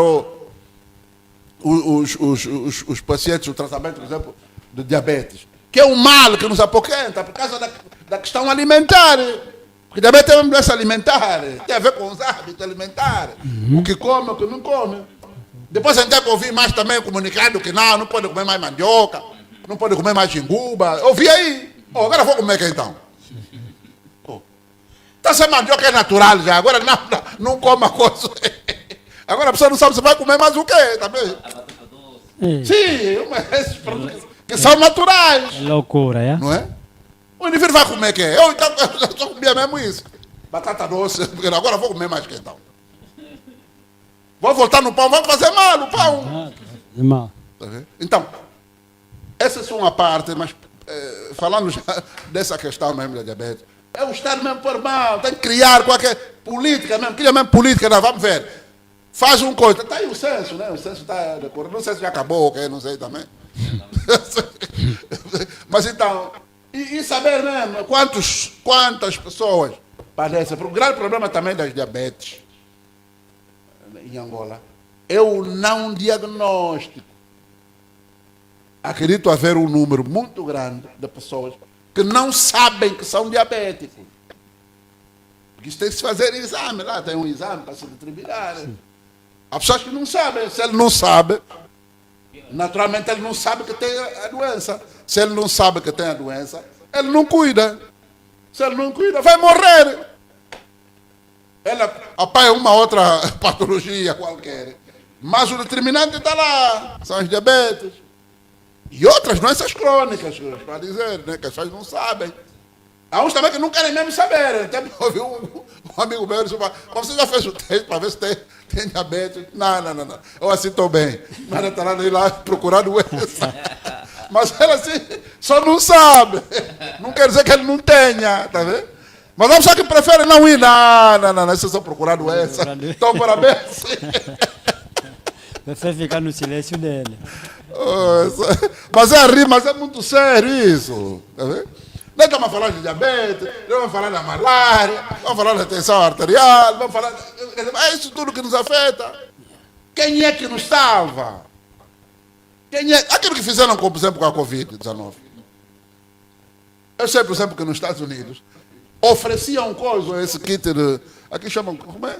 os pacientes, o tratamento, por exemplo, de diabetes, que é um mal que nos apoquenta por causa da questão alimentar. Porque diabetes é uma doença alimentar, tem a ver com os hábitos alimentares, o que come, o que não come. Depois a gente tem que ouvir mais também o comunicado que não pode comer mais mandioca, não pode comer mais jinguba. Ouvi aí. Agora vou comer que então? Está sendo mandioca é natural já, agora não coma coisa. Agora a pessoa não sabe se vai comer mais o quê, também. Sim, esses produtos que são naturais. É loucura, é? Não é? O indivíduo vai comer o quê? Eu então eu só comia mesmo isso. Batata doce, porque agora vou comer mais que então. Vou voltar no pão, vamos fazer mal o pão. Mal. Tá vendo? Então, essa é só uma parte, mas falando já dessa questão mesmo da diabetes, é o Estado mesmo por mal, tem que criar qualquer política mesmo, cria mesmo política, não, vamos ver. Faz uma coisa, está aí o censo, né? O censo está decorando, não sei se já acabou, ok, não sei também. Mas então, e saber mesmo quantas pessoas padecem. O grande problema também das diabetes em Angola é o não diagnóstico. Acredito haver um número muito grande de pessoas que não sabem que são diabéticos. Porque isso tem que se fazer exame lá, tem um exame para se determinar. Há pessoas que não sabem. Se ele não sabe, naturalmente ele não sabe que tem a doença. Se ele não sabe que tem a doença, ele não cuida. Se ele não cuida, vai morrer. Ele apanha uma outra patologia qualquer. Mas o determinante está lá. São os diabetes. E outras doenças crônicas, para dizer, né, que as pessoas não sabem. Há uns também que não querem mesmo saber. Até ouvi um amigo meu disse: você já fez o teste para ver se tem diabetes? Não. Eu assim estou bem. Mas está lá procurar doença. Mas ela assim, só não sabe. Não quer dizer que ele não tenha, tá vendo? Mas há pessoas que preferem não ir. Não, vocês estão procurando essa. Então, parabéns. Prefere ficar no silêncio dele. Mas é rir, mas é muito sério isso. Tá vendo? Nós estamos falando de diabetes, vamos falar da malária, vamos falar da tensão arterial, vamos falar. É isso tudo que nos afeta. Quem é que nos salva? Quem é? Aquilo que fizeram, por exemplo, com a Covid-19. Eu sei, por exemplo, que nos Estados Unidos ofereciam coisa, esse kit de. Aqui chamam. Como é?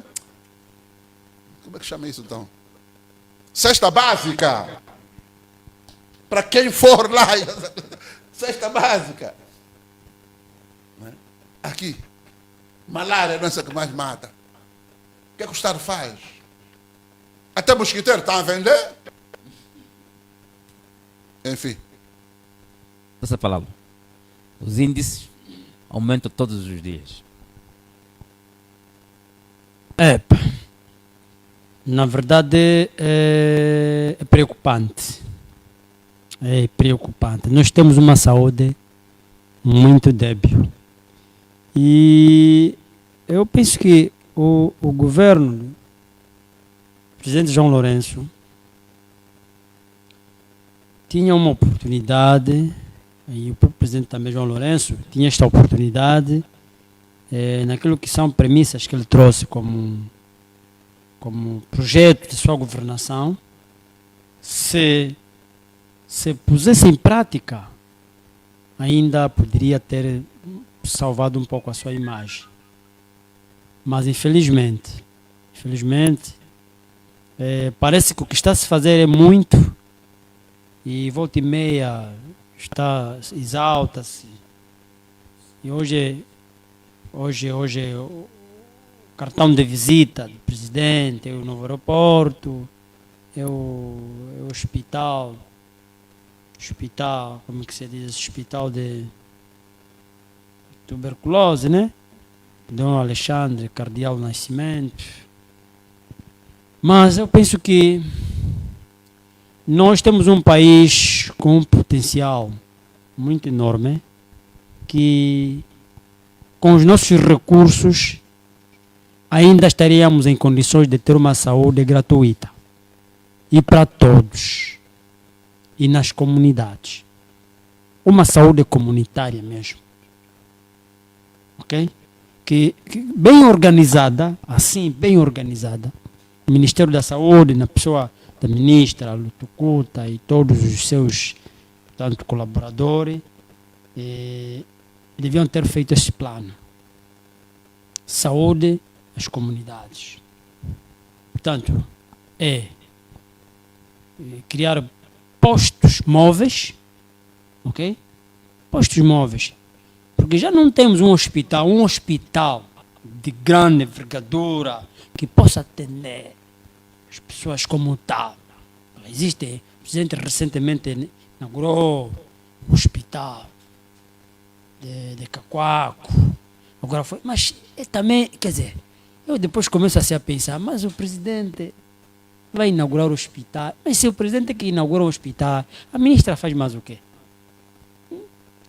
Como é que chama isso então? Cesta básica. Para quem for lá. Cesta básica. Aqui. Malária não é essa que mais mata. O que é que o Estado faz? Até mosquiteiro está a vender? Enfim. Essa palavra. Os índices aumentam todos os dias. Na verdade é preocupante. É preocupante. Nós temos uma saúde muito débil. E eu penso que o governo, o presidente João Lourenço, tinha uma oportunidade, e o próprio presidente também João Lourenço tinha esta oportunidade naquilo que são premissas que ele trouxe como projeto de sua governação, se pusesse em prática, ainda poderia ter salvado um pouco a sua imagem. Mas infelizmente, parece que o que está a se fazer é muito, e volta e meia exalta-se. E hoje o cartão de visita do presidente é o novo aeroporto, é o hospital, como que se diz, hospital de tuberculose, né? Dom Alexandre Cardeal Nascimento. Mas eu penso que nós temos um país com um potencial muito enorme, que com os nossos recursos ainda estaríamos em condições de ter uma saúde gratuita e para todos e nas comunidades. Uma saúde comunitária mesmo. Ok? Que bem organizada, assim, bem organizada. O Ministério da Saúde, na pessoa da ministra Lutucuta e todos os seus, portanto, colaboradores, deviam ter feito esse plano. Saúde às comunidades. Portanto, criar postos móveis, ok? Postos móveis. Porque já não temos um hospital de grande envergadura que possa atender as pessoas como tal. Existe, o presidente recentemente inaugurou um hospital de Cacoaco. Agora foi, mas também, quer dizer, eu depois começo a pensar, mas o presidente vai inaugurar o hospital. Mas se o presidente que inaugura o hospital, a ministra faz mais o quê?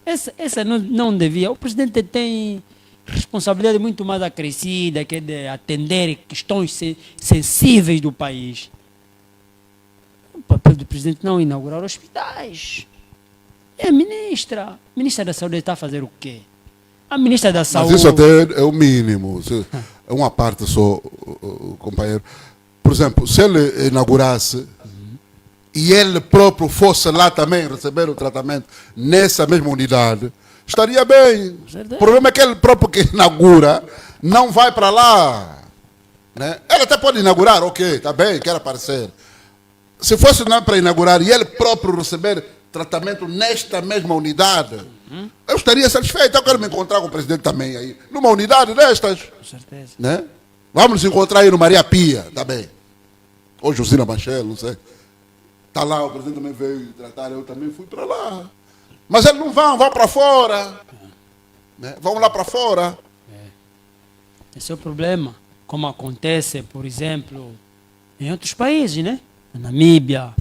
Essa não devia. O presidente tem responsabilidade muito mais acrescida, que é de atender questões sensíveis do país. O papel do presidente não é inaugurar hospitais. É a ministra. A ministra da Saúde está a fazer o quê? A ministra da Saúde... Mas isso até é o mínimo. É uma parte só, companheiro. Por exemplo, se ele inaugurasse e ele próprio fosse lá também receber o tratamento nessa mesma unidade, estaria bem. O problema é que ele próprio que inaugura não vai para lá. Né? Ele até pode inaugurar, ok, está bem, quer aparecer. Se fosse para inaugurar e ele próprio receber tratamento nesta mesma unidade, eu estaria satisfeito. Eu quero me encontrar com o presidente também aí, numa unidade destas. Com certeza. Né? Vamos nos encontrar aí no Maria Pia, tá bem. Ou Josina Machel, não sei. Está lá, o presidente também veio tratar, eu também fui para lá. Mas eles não vão para fora. Né? Vão lá para fora. Esse é o problema. Como acontece, por exemplo, em outros países, né? Na Namíbia,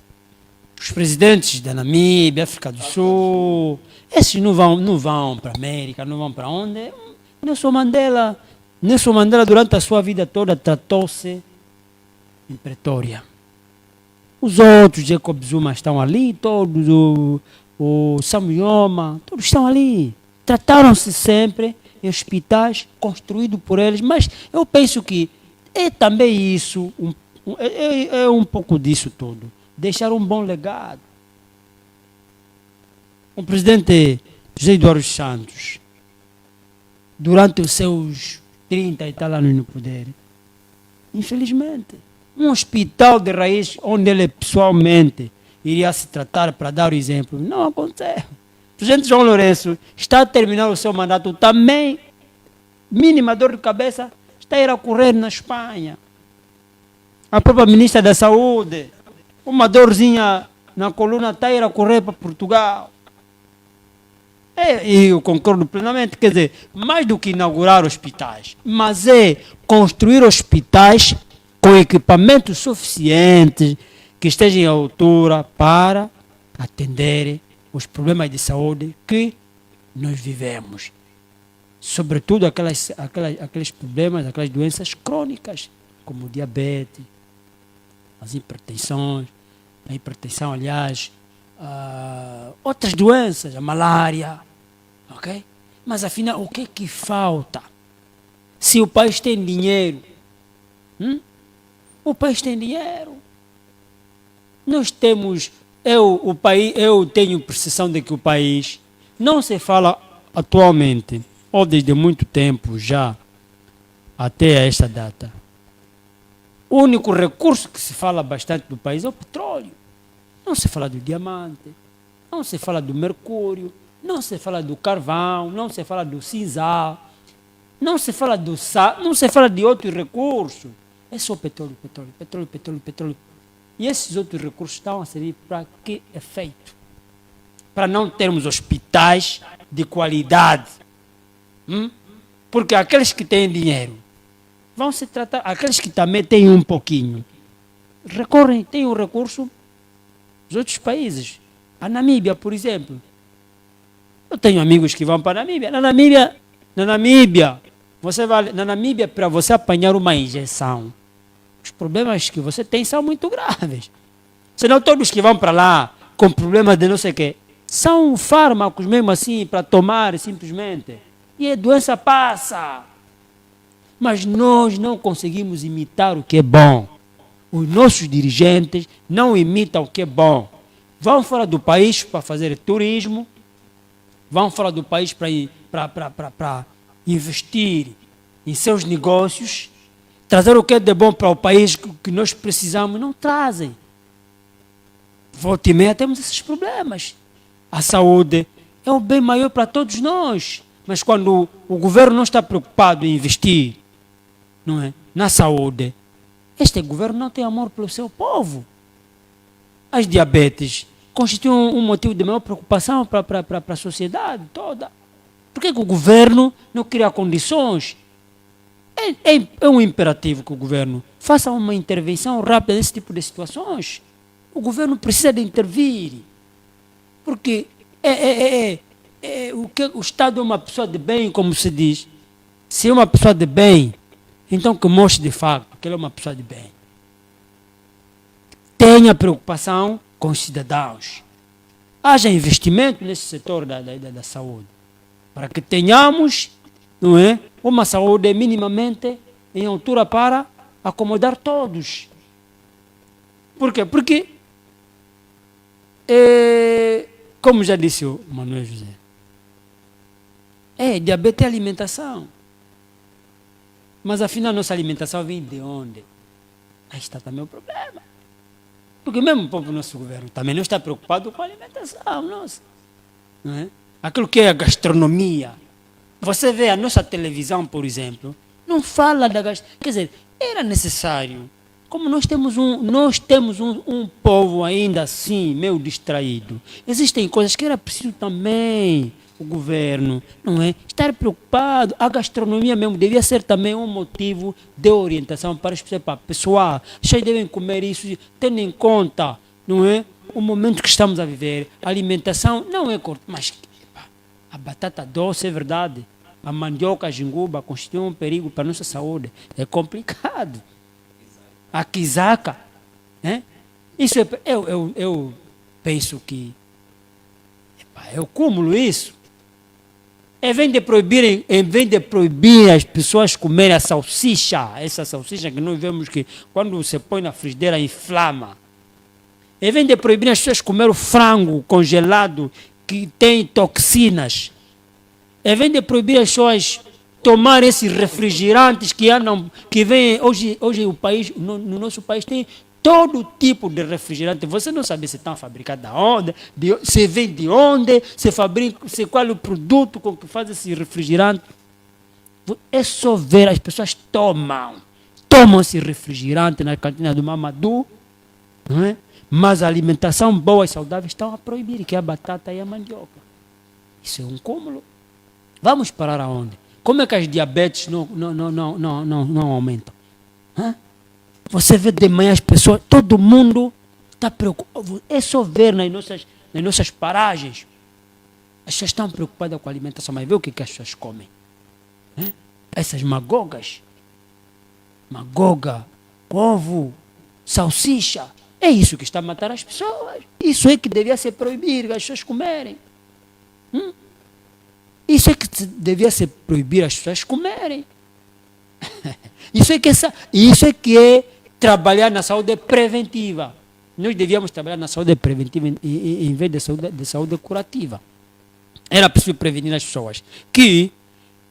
Os presidentes da Namíbia, África do Sul, esses não vão para a América, não vão para onde? Nelson Mandela durante a sua vida toda tratou-se em Pretória. Os outros, Jacob Zuma, estão ali, todos, o Samuyoma, todos estão ali. Trataram-se sempre em hospitais construídos por eles, mas eu penso que é também isso, é um pouco disso tudo. Deixar um bom legado. O presidente José Eduardo Santos, durante os seus 30 e tal anos no poder, infelizmente, um hospital de raiz onde ele pessoalmente iria se tratar para dar o exemplo, não acontece. O presidente João Lourenço está a terminar o seu mandato também, mínima dor de cabeça, está a ir a correr na Espanha. A própria ministra da Saúde, uma dorzinha na coluna, está a ir a correr para Portugal. E eu concordo plenamente, quer dizer, mais do que inaugurar hospitais, mas é construir hospitais com equipamentos suficientes que estejam à altura para atender os problemas de saúde que nós vivemos. Sobretudo aqueles problemas, aquelas doenças crônicas, como diabetes, as hipertensões, a hipertensão, aliás, outras doenças, a malária, ok? Mas afinal, o que é que falta? Se o país tem dinheiro, o país tem dinheiro. Nós temos, eu tenho percepção de que o país não se fala atualmente, ou desde muito tempo já, até esta data. O único recurso que se fala bastante do país é o petróleo. Não se fala do diamante, não se fala do mercúrio, não se fala do carvão, não se fala do cinzal, não se fala do sal, não se fala de outros recursos. É só petróleo, petróleo, petróleo, petróleo, petróleo. E esses outros recursos estão a servir para que efeito? Para não termos hospitais de qualidade. Porque aqueles que têm dinheiro vão se tratar, aqueles que também têm um pouquinho, têm o recurso dos outros países. A Namíbia, por exemplo. Eu tenho amigos que vão para a Namíbia. Na Namíbia, para você apanhar uma injeção, os problemas que você tem são muito graves. Senão todos que vão para lá com problemas de não sei o quê, são fármacos mesmo assim para tomar simplesmente. E a doença passa. Mas nós não conseguimos imitar o que é bom. Os nossos dirigentes não imitam o que é bom. Vão fora do país para fazer turismo, vão fora do país para investir em seus negócios, trazer o que é de bom para o país que nós precisamos, não trazem. Volta e meia temos esses problemas. A saúde é o bem maior para todos nós, mas quando o governo não está preocupado em investir, não é, na saúde, este governo não tem amor pelo seu povo. As diabetes constituem um motivo de maior preocupação para a sociedade toda. Por que o governo não cria condições? É um imperativo que o governo faça uma intervenção rápida nesse tipo de situações. O governo precisa de intervir. Porque o Estado é uma pessoa de bem, como se diz. Se é uma pessoa de bem, então que mostre de facto que ele é uma pessoa de bem. Tenha preocupação com os cidadãos. Haja investimento nesse setor da saúde. Para que tenhamos, não é, uma saúde minimamente em altura para acomodar todos. Por quê? Porque, como já disse o Manuel José, diabetes é alimentação. Mas afinal a nossa alimentação vem de onde? Aí está também o problema. Porque mesmo o povo do nosso governo também não está preocupado com a alimentação nossa. Não é? Aquilo que é a gastronomia. Você vê a nossa televisão, por exemplo, não fala da gastronomia. Quer dizer, era necessário. Como nós temos um povo ainda assim, meio distraído. Existem coisas que era preciso também o governo, não é? Estar preocupado. A gastronomia mesmo devia ser também um motivo de orientação para o pessoal. Vocês devem comer isso, tendo em conta, não é? O momento que estamos a viver, a alimentação não é corta, mas a batata doce é verdade. A mandioca, a jinguba constitui um perigo para a nossa saúde. É complicado. A quizaca, né? Isso é, eu penso que eu cúmulo isso. Em vez de proibir as pessoas comerem a salsicha, essa salsicha que nós vemos que quando você põe na frigideira inflama. Em vez de proibir as pessoas comer o frango congelado que tem toxinas. Em vez de proibir as pessoas tomar esses refrigerantes que vêm hoje o país, no nosso país tem todo tipo de refrigerante. Você não sabe se estão fabricados da onde, se vem de onde, se qual é o produto com que faz esse refrigerante. É só ver, as pessoas tomam esse refrigerante na cantina do Mamadou, não é? Mas a alimentação boa e saudável estão a proibir, que é a batata e a mandioca. Isso é um cúmulo. Vamos parar aonde? Como é que as diabetes não aumentam? Hã? Você vê de manhã as pessoas, todo mundo está preocupado. É só ver nas nossas paragens. As pessoas estão preocupadas com a alimentação, mas vê o que as pessoas comem. Essas magogas. Magoga, ovo, salsicha. É isso que está a matar as pessoas. Isso é que devia ser proibido, as pessoas comerem. Isso é que devia ser proibir as pessoas comerem. Isso é que é trabalhar na saúde preventiva. Nós devíamos trabalhar na saúde preventiva em vez de saúde curativa. Era preciso prevenir as pessoas que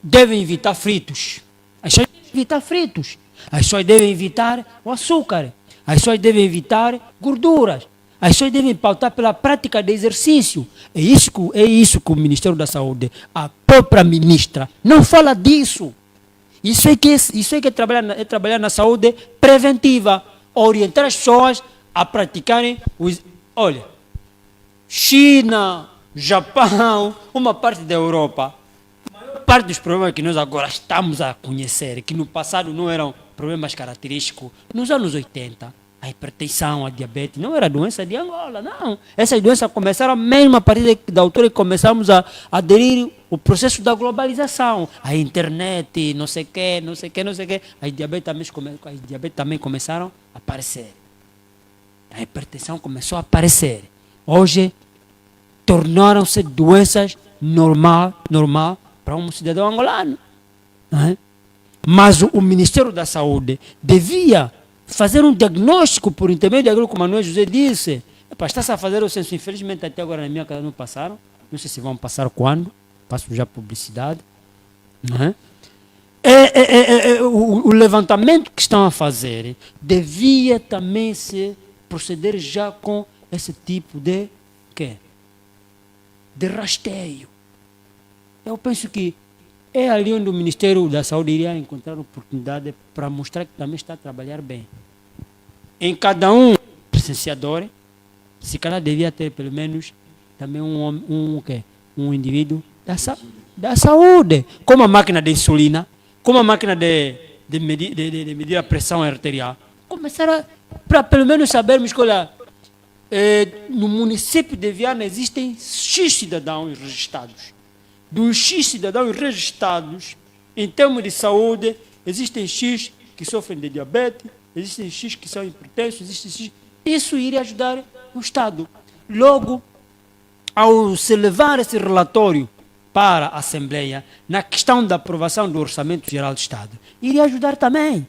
devem evitar fritos. As pessoas devem evitar fritos. As pessoas devem evitar o açúcar. As pessoas devem evitar gorduras. As pessoas devem pautar pela prática de exercício. É isso que o Ministério da Saúde, a própria ministra, não fala disso. Isso é que é trabalhar na saúde preventiva. Orientar as pessoas a praticarem olha, China, Japão, uma parte da Europa. A maior parte dos problemas que nós agora estamos a conhecer, que no passado não eram problemas característicos, nos anos 80, a hipertensão, a diabetes, não era doença de Angola, não. Essas doenças começaram mesmo a partir da altura que começamos a aderir o processo da globalização. A internet, não sei o quê. As diabetes também começaram a aparecer. A hipertensão começou a aparecer. Hoje, tornaram-se doenças normal para um cidadão angolano. Não é? Mas o Ministério da Saúde devia fazer um diagnóstico por intermédio daquilo que o Manuel José disse. Está-se a fazer o censo, infelizmente até agora na minha casa não passaram. Não sei se vão passar quando. Passo já publicidade. Não é? O levantamento que estão a fazer devia também se proceder já com esse tipo de rasteio. Eu penso que é ali onde o Ministério da Saúde iria encontrar oportunidade para mostrar que também está a trabalhar bem. Em cada um licenciador, se calhar devia ter pelo menos também um indivíduo da saúde, como a máquina de insulina, como a máquina de medir a pressão arterial. Começar para pelo menos sabermos que, olha, no município de Viana existem X cidadãos registrados. Dos X cidadãos registrados, em termos de saúde, existem X que sofrem de diabetes, existem X que são hipertensos, existem X. Isso iria ajudar o Estado. Logo, ao se levar esse relatório para a Assembleia, na questão da aprovação do Orçamento Geral do Estado, iria ajudar também.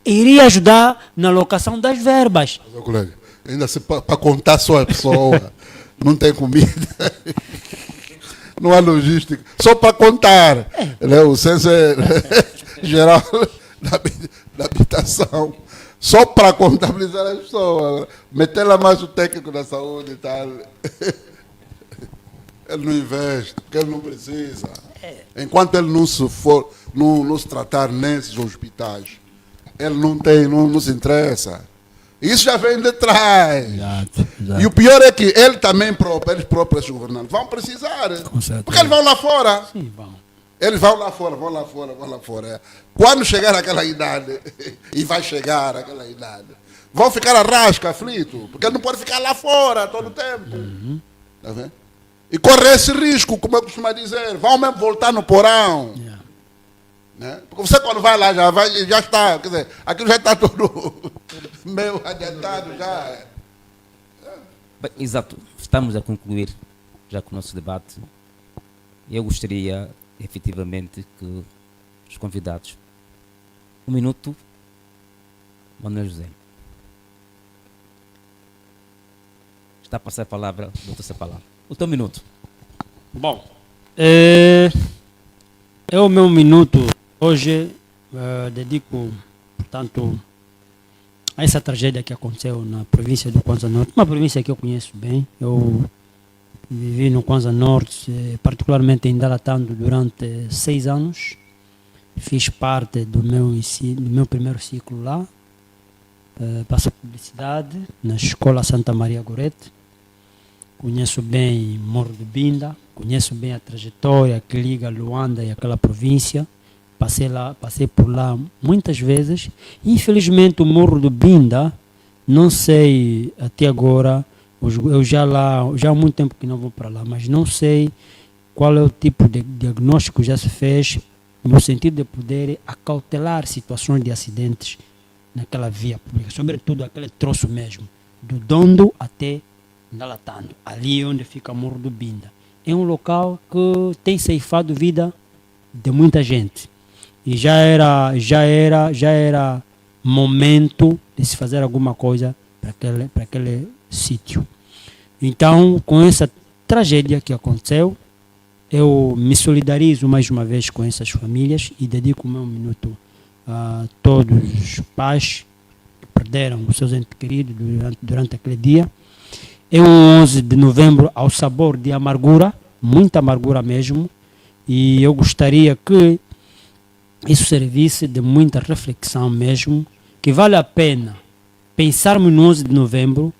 Iria ajudar na alocação das verbas. Meu colega, ainda para contar só a pessoa, não tem comida. Não há logística, só para contar. Né? O censo geral da habitação, só para contabilizar as pessoas. Meter lá mais o técnico da saúde e tal. Ele não investe, porque ele não precisa. Enquanto ele não se tratar nesses hospitais, ele não se interessa. Isso já vem de trás. Exato. E o pior é que ele também eles próprios governantes vão precisar. Porque eles vão lá fora. Sim, vão. Eles vão lá fora. Quando chegar aquela idade, e vai chegar aquela idade, vão ficar a rasca, aflito, porque ele não pode ficar lá fora todo o tempo. Tá vendo? E correr esse risco, como eu costumo dizer, vão mesmo voltar no porão. Né? Porque você quando vai lá já está, quer dizer, aquilo já está todo meio adiantado já. Bem, exato, estamos a concluir já com o nosso debate. Eu gostaria efetivamente que os convidados, 1 minuto, Manuel José. Está a passar a palavra, doutor Sapalá. O teu minuto. Bom, é o meu minuto. Hoje dedico, portanto, a essa tragédia que aconteceu na província do Kwanza Norte, uma província que eu conheço bem. Eu vivi no Kwanza Norte, particularmente em Dalatando, durante 6 anos. Fiz parte do meu primeiro ciclo lá. Passo publicidade na Escola Santa Maria Gorete. Conheço bem Morro de Binda, conheço bem a trajetória que liga Luanda e aquela província. Passei por lá muitas vezes. Infelizmente o Morro de Binda, não sei até agora, eu já há muito tempo que não vou para lá, mas não sei qual é o tipo de diagnóstico que já se fez no sentido de poder acautelar situações de acidentes naquela via pública, sobretudo aquele troço mesmo, do Dondo até Dalatando, ali onde fica o Morro do Binda. É um local que tem ceifado vida de muita gente. E já era momento de se fazer alguma coisa para aquele sítio. Então, com essa tragédia que aconteceu, eu me solidarizo mais uma vez com essas famílias e dedico o meu minuto a todos os pais que perderam os seus entes queridos durante aquele dia. É um 11 de novembro ao sabor de amargura, muita amargura mesmo, e eu gostaria que isso servisse de muita reflexão mesmo, que vale a pena pensarmos no 11 de novembro,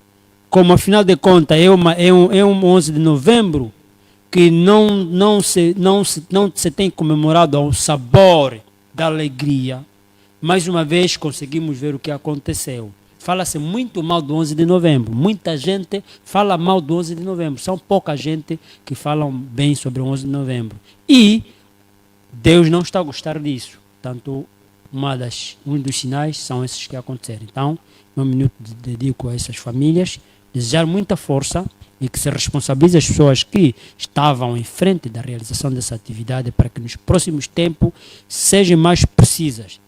como afinal de contas é um 11 de novembro que não se tem comemorado ao sabor da alegria. Mais uma vez conseguimos ver o que aconteceu. Fala-se muito mal do 11 de novembro. Muita gente fala mal do 11 de novembro. São pouca gente que falam bem sobre o 11 de novembro. E Deus não está a gostar disso. Portanto, um dos sinais são esses que aconteceram. Então, meu minuto dedico a essas famílias. Desejar muita força e que se responsabilize as pessoas que estavam em frente da realização dessa atividade para que nos próximos tempos sejam mais precisas.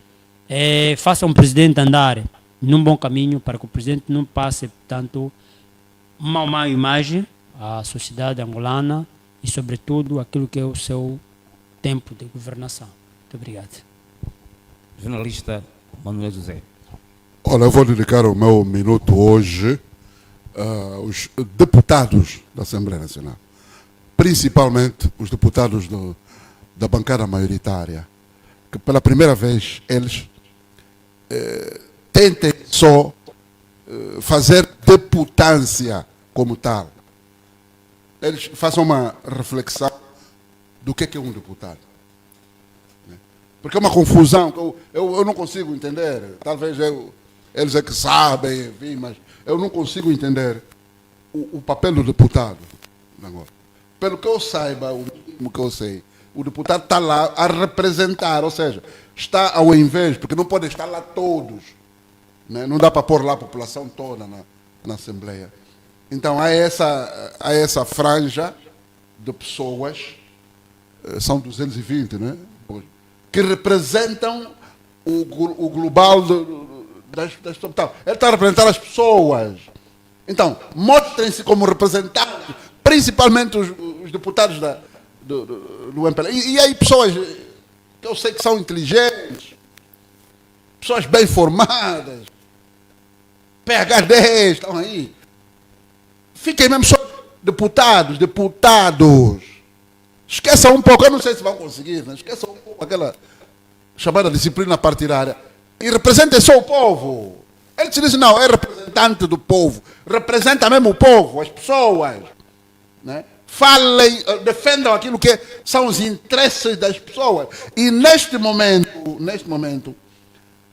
Façam o presidente andar num bom caminho para que o presidente não passe, portanto, uma má imagem à sociedade angolana e, sobretudo, aquilo que é o seu tempo de governação. Muito obrigado. Jornalista Manuel José. Olha, eu vou dedicar o meu minuto hoje aos deputados da Assembleia Nacional, principalmente os deputados da bancada maioritária, que pela primeira vez eles tentem só fazer deputância como tal. Eles façam uma reflexão do que é um deputado. Porque é uma confusão que eu não consigo entender. Talvez eles é que sabem, enfim, mas eu não consigo entender o papel do deputado. Pelo que eu saiba, o mínimo que eu sei, o deputado está lá a representar, ou seja, está ao invés, porque não podem estar lá todos. Né? Não dá para pôr lá a população toda na Assembleia. Então há essa franja de pessoas, são 220, né? Que representam o global das pessoas. Ele está a representar as pessoas. Então, mostrem-se como representantes, principalmente os deputados do MPLA. E aí pessoas que eu sei que são inteligentes, pessoas bem formadas, PhD, estão aí. Fiquem mesmo só deputados. Esqueçam um pouco, eu não sei se vão conseguir, né? Esqueçam um pouco aquela chamada disciplina partidária e representem só o povo. Ele se diz, não, é representante do povo, representa mesmo o povo, as pessoas. Né? Falem, defendam aquilo que são os interesses das pessoas. E neste momento,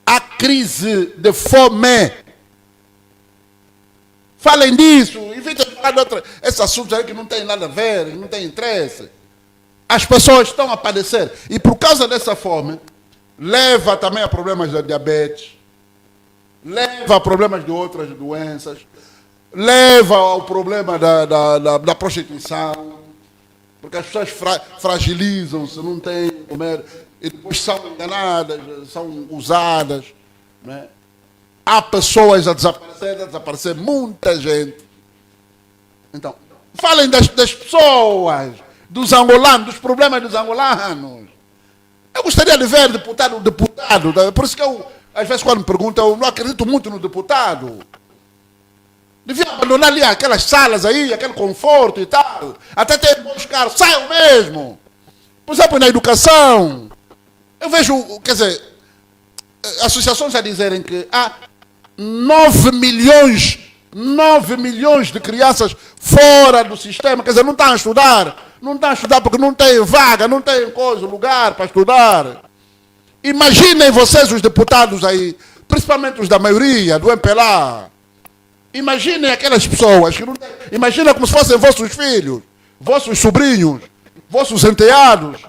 a crise de fome Falem disso, evitem falar de esses assuntos aí que não têm nada a ver, não têm interesse. As pessoas estão a padecer. E por causa dessa fome, leva também a problemas da diabetes, leva a problemas de outras doenças, leva ao problema da prostituição, porque as pessoas fragilizam-se, não têm comer, e depois são enganadas, são usadas. Né? Há pessoas a desaparecer muita gente. Então, falem das pessoas, dos angolanos, dos problemas dos angolanos. Eu gostaria de ver deputado, por isso que eu, às vezes quando me perguntam, eu não acredito muito no deputado. Devia abandonar ali aquelas salas aí, aquele conforto e tal. Até ter bons carros, saiam mesmo. Por exemplo, na educação. Eu vejo, quer dizer, associações a dizerem que há 9 milhões de crianças fora do sistema, quer dizer, não estão a estudar. Não estão a estudar porque não tem vaga, não tem coisa, lugar para estudar. Imaginem vocês os deputados aí, principalmente os da maioria, do MPLA. Imaginem aquelas pessoas que não têm. Imagina como se fossem vossos filhos, vossos sobrinhos, vossos enteados,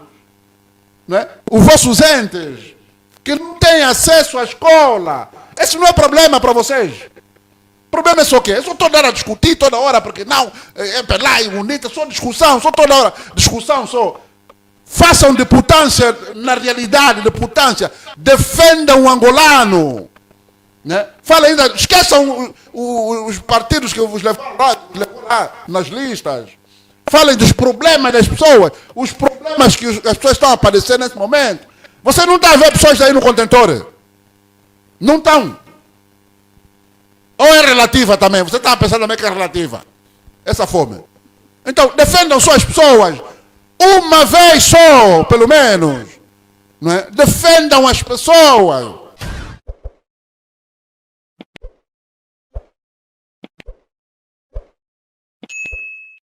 né? Os vossos entes, que não têm acesso à escola. Esse não é problema para vocês. O problema é só o quê? Eu só toda hora a discutir, toda hora, porque não, é lá e bonita, só discussão, só toda hora, discussão só. Façam deputância na realidade, deputância. Defendam o angolano. Né? Falem ainda, esqueçam os partidos que vos levaram lá nas listas. Falem dos problemas das pessoas, os problemas que as pessoas estão a padecer nesse momento. Você não está a ver pessoas aí no contentor? Não estão. Ou é relativa também? Você está a pensar também que é relativa essa fome. Então, defendam só as pessoas. Uma vez só, pelo menos. Não é? Defendam as pessoas.